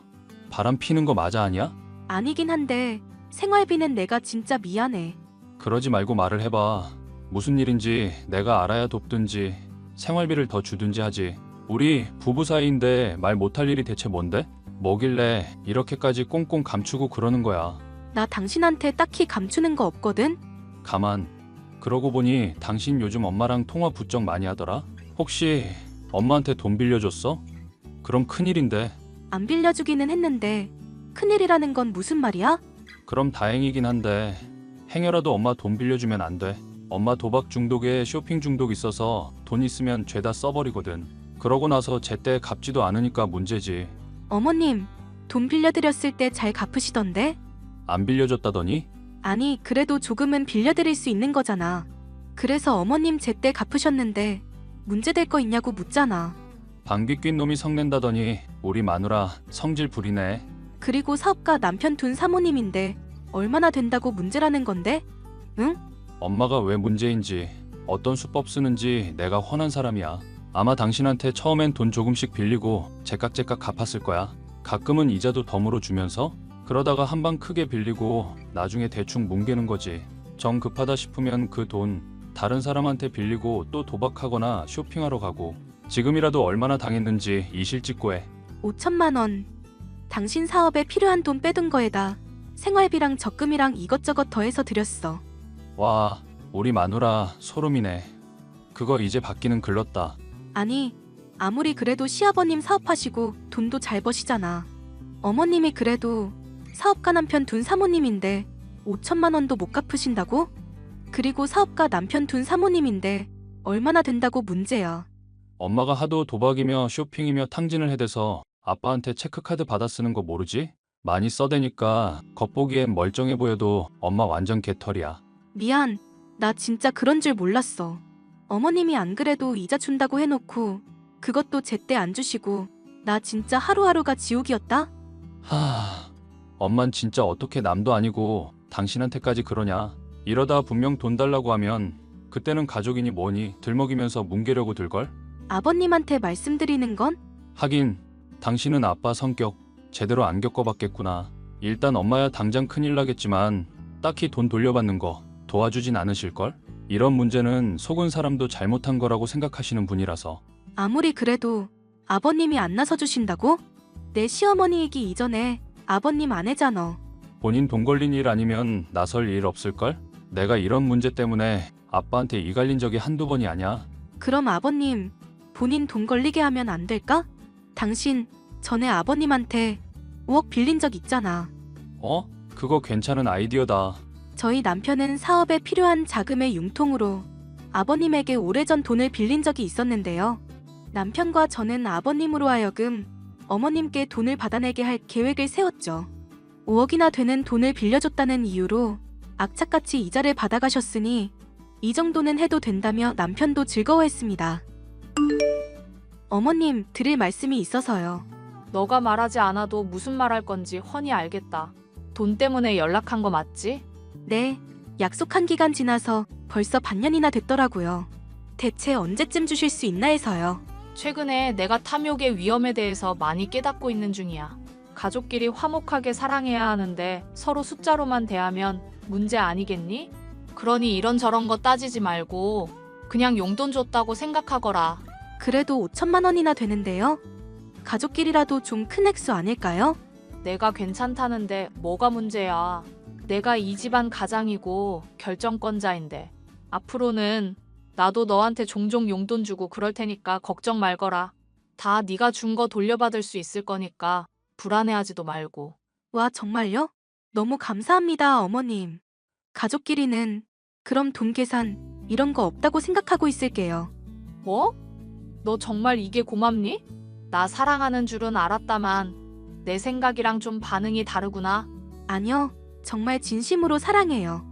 바람 피는 거 맞아 아니야? 아니긴 한데 생활비는 내가 진짜 미안해. 그러지 말고 말을 해봐. 무슨 일인지 내가 알아야 돕든지 생활비를 더 주든지 하지. 우리 부부 사이인데 말 못할 일이 대체 뭔데? 뭐길래 이렇게까지 꽁꽁 감추고 그러는 거야. 나 당신한테 딱히 감추는 거 없거든? 가만. 그러고 보니 당신 요즘 엄마랑 통화 부쩍 많이 하더라? 혹시 엄마한테 돈 빌려줬어? 그럼 큰일인데. 안 빌려주기는 했는데 큰일이라는 건 무슨 말이야? 그럼 다행이긴 한데 행여라도 엄마 돈 빌려주면 안 돼. 엄마 도박 중독에 쇼핑 중독 있어서 돈 있으면 죄다 써버리거든. 그러고 나서 제때 갚지도 않으니까 문제지. 어머님, 돈 빌려드렸을 때 잘 갚으시던데? 안 빌려줬다더니? 아니, 그래도 조금은 빌려드릴 수 있는 거잖아. 그래서 어머님 제때 갚으셨는데 문제될 거 있냐고 묻잖아. 방귀 낀 놈이 성낸다더니 우리 마누라 성질 부리네. 그리고 사업가 남편 둔 사모님인데 얼마나 된다고 문제라는 건데? 응? 엄마가 왜 문제인지 어떤 수법 쓰는지 내가 훤한 사람이야. 아마 당신한테 처음엔 돈 조금씩 빌리고 제깍제깍 갚았을 거야. 가끔은 이자도 덤으로 주면서 그러다가 한 방 크게 빌리고 나중에 대충 뭉개는 거지. 정 급하다 싶으면 그 돈 다른 사람한테 빌리고 또 도박하거나 쇼핑하러 가고 지금이라도 얼마나 당했는지 이실직고해. 5천만 원. 당신 사업에 필요한 돈 빼둔 거에다 생활비랑 적금이랑 이것저것 더해서 드렸어. 와, 우리 마누라 소름이네. 그거 이제 받기는 글렀다. 아니, 아무리 그래도 시아버님 사업하시고 돈도 잘 버시잖아. 어머님이 그래도 사업가 남편 둔 사모님인데 5천만 원도 못 갚으신다고? 그리고 사업가 남편 둔 사모님인데 얼마나 된다고 문제야. 엄마가 하도 도박이며 쇼핑이며 탕진을 해대서 아빠한테 체크카드 받아 쓰는 거 모르지? 많이 써대니까 겉보기엔 멀쩡해 보여도 엄마 완전 개털이야. 미안, 나 진짜 그런 줄 몰랐어. 어머님이 안 그래도 이자 준다고 해놓고 그것도 제때 안 주시고 나 진짜 하루하루가 지옥이었다? 엄만 진짜 어떻게 남도 아니고 당신한테까지 그러냐? 이러다 분명 돈 달라고 하면 그때는 가족이니 뭐니 들먹이면서 뭉개려고 들걸? 아버님한테 말씀드리는 건? 하긴 당신은 아빠 성격 제대로 안 겪어봤겠구나. 일단 엄마야 당장 큰일 나겠지만 딱히 돈 돌려받는 거 도와주진 않으실걸? 이런 문제는 속은 사람도 잘못한 거라고 생각하시는 분이라서. 아무리 그래도 아버님이 안 나서주신다고? 내 시어머니이기 이전에 아버님 아내잖아. 본인 돈 걸린 일 아니면 나설 일 없을걸? 내가 이런 문제 때문에 아빠한테 이 갈린 적이 한두 번이 아니야. 그럼 아버님, 본인 돈 걸리게 하면 안 될까? 당신 전에 아버님한테 5억 빌린 적 있잖아. 어? 그거 괜찮은 아이디어다. 저희 남편은 사업에 필요한 자금의 융통으로 아버님에게 오래전 돈을 빌린 적이 있었는데요. 남편과 저는 아버님으로 하여금 어머님께 돈을 받아내게 할 계획을 세웠죠. 5억이나 되는 돈을 빌려줬다는 이유로 악착같이 이자를 받아가셨으니 이 정도는 해도 된다며 남편도 즐거워했습니다. 어머님, 드릴 말씀이 있어서요. 너가 말하지 않아도 무슨 말 할 건지 훤히 알겠다. 돈 때문에 연락한 거 맞지? 네, 약속한 기간 지나서 벌써 반년이나 됐더라고요. 대체 언제쯤 주실 수 있나 해서요. 최근에 내가 탐욕의 위험에 대해서 많이 깨닫고 있는 중이야. 가족끼리 화목하게 사랑해야 하는데 서로 숫자로만 대하면 문제 아니겠니? 그러니 이런저런 거 따지지 말고 그냥 용돈 줬다고 생각하거라. 그래도 5천만 원이나 되는데요. 가족끼리라도 좀 큰 액수 아닐까요? 내가 괜찮다는데 뭐가 문제야. 내가 이 집안 가장이고 결정권자인데. 앞으로는 나도 너한테 종종 용돈 주고 그럴 테니까 걱정 말거라. 다 네가 준 거 돌려받을 수 있을 거니까 불안해하지도 말고. 와, 정말요? 너무 감사합니다, 어머님. 가족끼리는 그럼 돈 계산 이런 거 없다고 생각하고 있을게요. 뭐? 너 정말 이게 고맙니? 나 사랑하는 줄은 알았다만 내 생각이랑 좀 반응이 다르구나. 아니요, 정말 진심으로 사랑해요.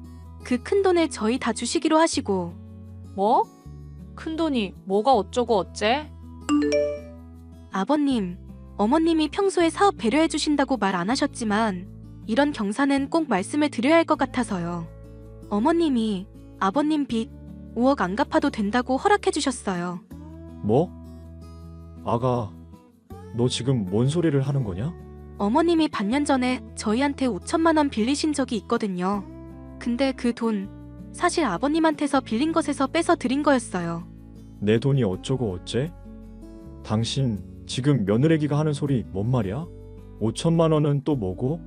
그 큰 돈을 저희 다 주시기로 하시고. 뭐? 큰돈이 뭐가 어쩌고 어째? 아버님, 어머님이 평소에 사업 배려해 주신다고 말 안 하셨지만 이런 경사는 꼭 말씀을 드려야 할 것 같아서요. 어머님이 아버님 빚 5억 안 갚아도 된다고 허락해 주셨어요. 뭐? 아가, 너 지금 뭔 소리를 하는 거냐? 어머님이 반년 전에 저희한테 5천만 원 빌리신 적이 있거든요. 근데 그 돈 사실 아버님한테서 빌린 것에서 빼서 드린 거였어요. 내 돈이 어쩌고 어째? 당신 지금 며느리기가 하는 소리 뭔 말이야? 5천만 원은 또 뭐고?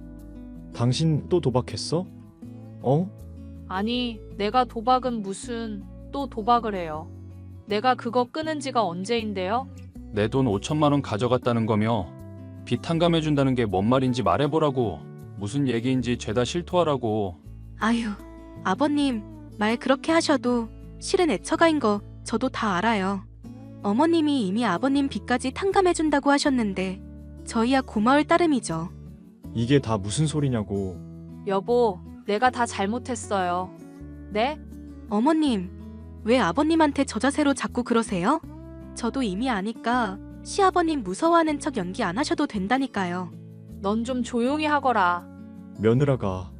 당신 또 도박했어? 어? 아니, 내가 도박은 무슨 또 도박을 해요. 내가 그거 끊은 지가 언제인데요? 내 돈 5천만 원 가져갔다는 거며 빚 탕감해준다는 게 뭔 말인지 말해보라고. 무슨 얘기인지 죄다 실토하라고. 아유, 아버님 말 그렇게 하셔도 실은 애처가인 거 저도 다 알아요. 어머님이 이미 아버님 빚까지 탕감해준다고 하셨는데 저희야 고마울 따름이죠. 이게 다 무슨 소리냐고. 여보, 내가 다 잘못했어요. 네? 어머님, 왜 아버님한테 저 자세로 자꾸 그러세요? 저도 이미 아니까 시아버님 무서워하는 척 연기 안 하셔도 된다니까요. 넌 좀 조용히 하거라. 며느라가,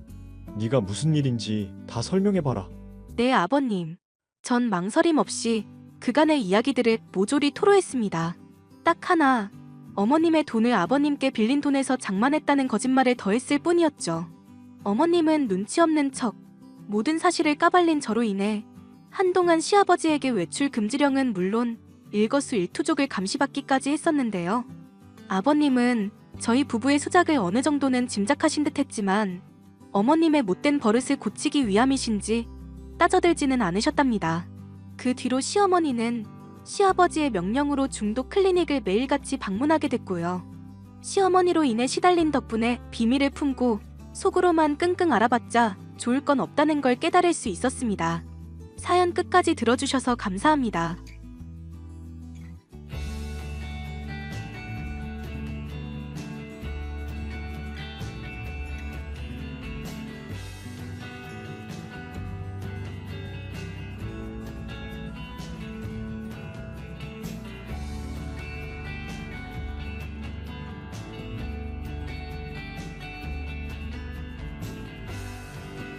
네가 무슨 일인지 다 설명해봐라. 네, 아버님. 전 망설임 없이 그간의 이야기들을 모조리 토로했습니다. 딱 하나, 어머님의 돈을 아버님께 빌린 돈에서 장만했다는 거짓말을 더했을 뿐이었죠. 어머님은 눈치 없는 척 모든 사실을 까발린 저로 인해 한동안 시아버지에게 외출 금지령은 물론 일거수일투족을 감시받기까지 했었는데요. 아버님은 저희 부부의 수작을 어느 정도는 짐작하신 듯 했지만 어머님의 못된 버릇을 고치기 위함이신지 따져들지는 않으셨답니다. 그 뒤로 시어머니는 시아버지의 명령으로 중도 클리닉을 매일같이 방문하게 됐고요. 시어머니로 인해 시달린 덕분에 비밀을 품고 속으로만 끙끙 앓아봤자 좋을 건 없다는 걸 깨달을 수 있었습니다. 사연 끝까지 들어주셔서 감사합니다.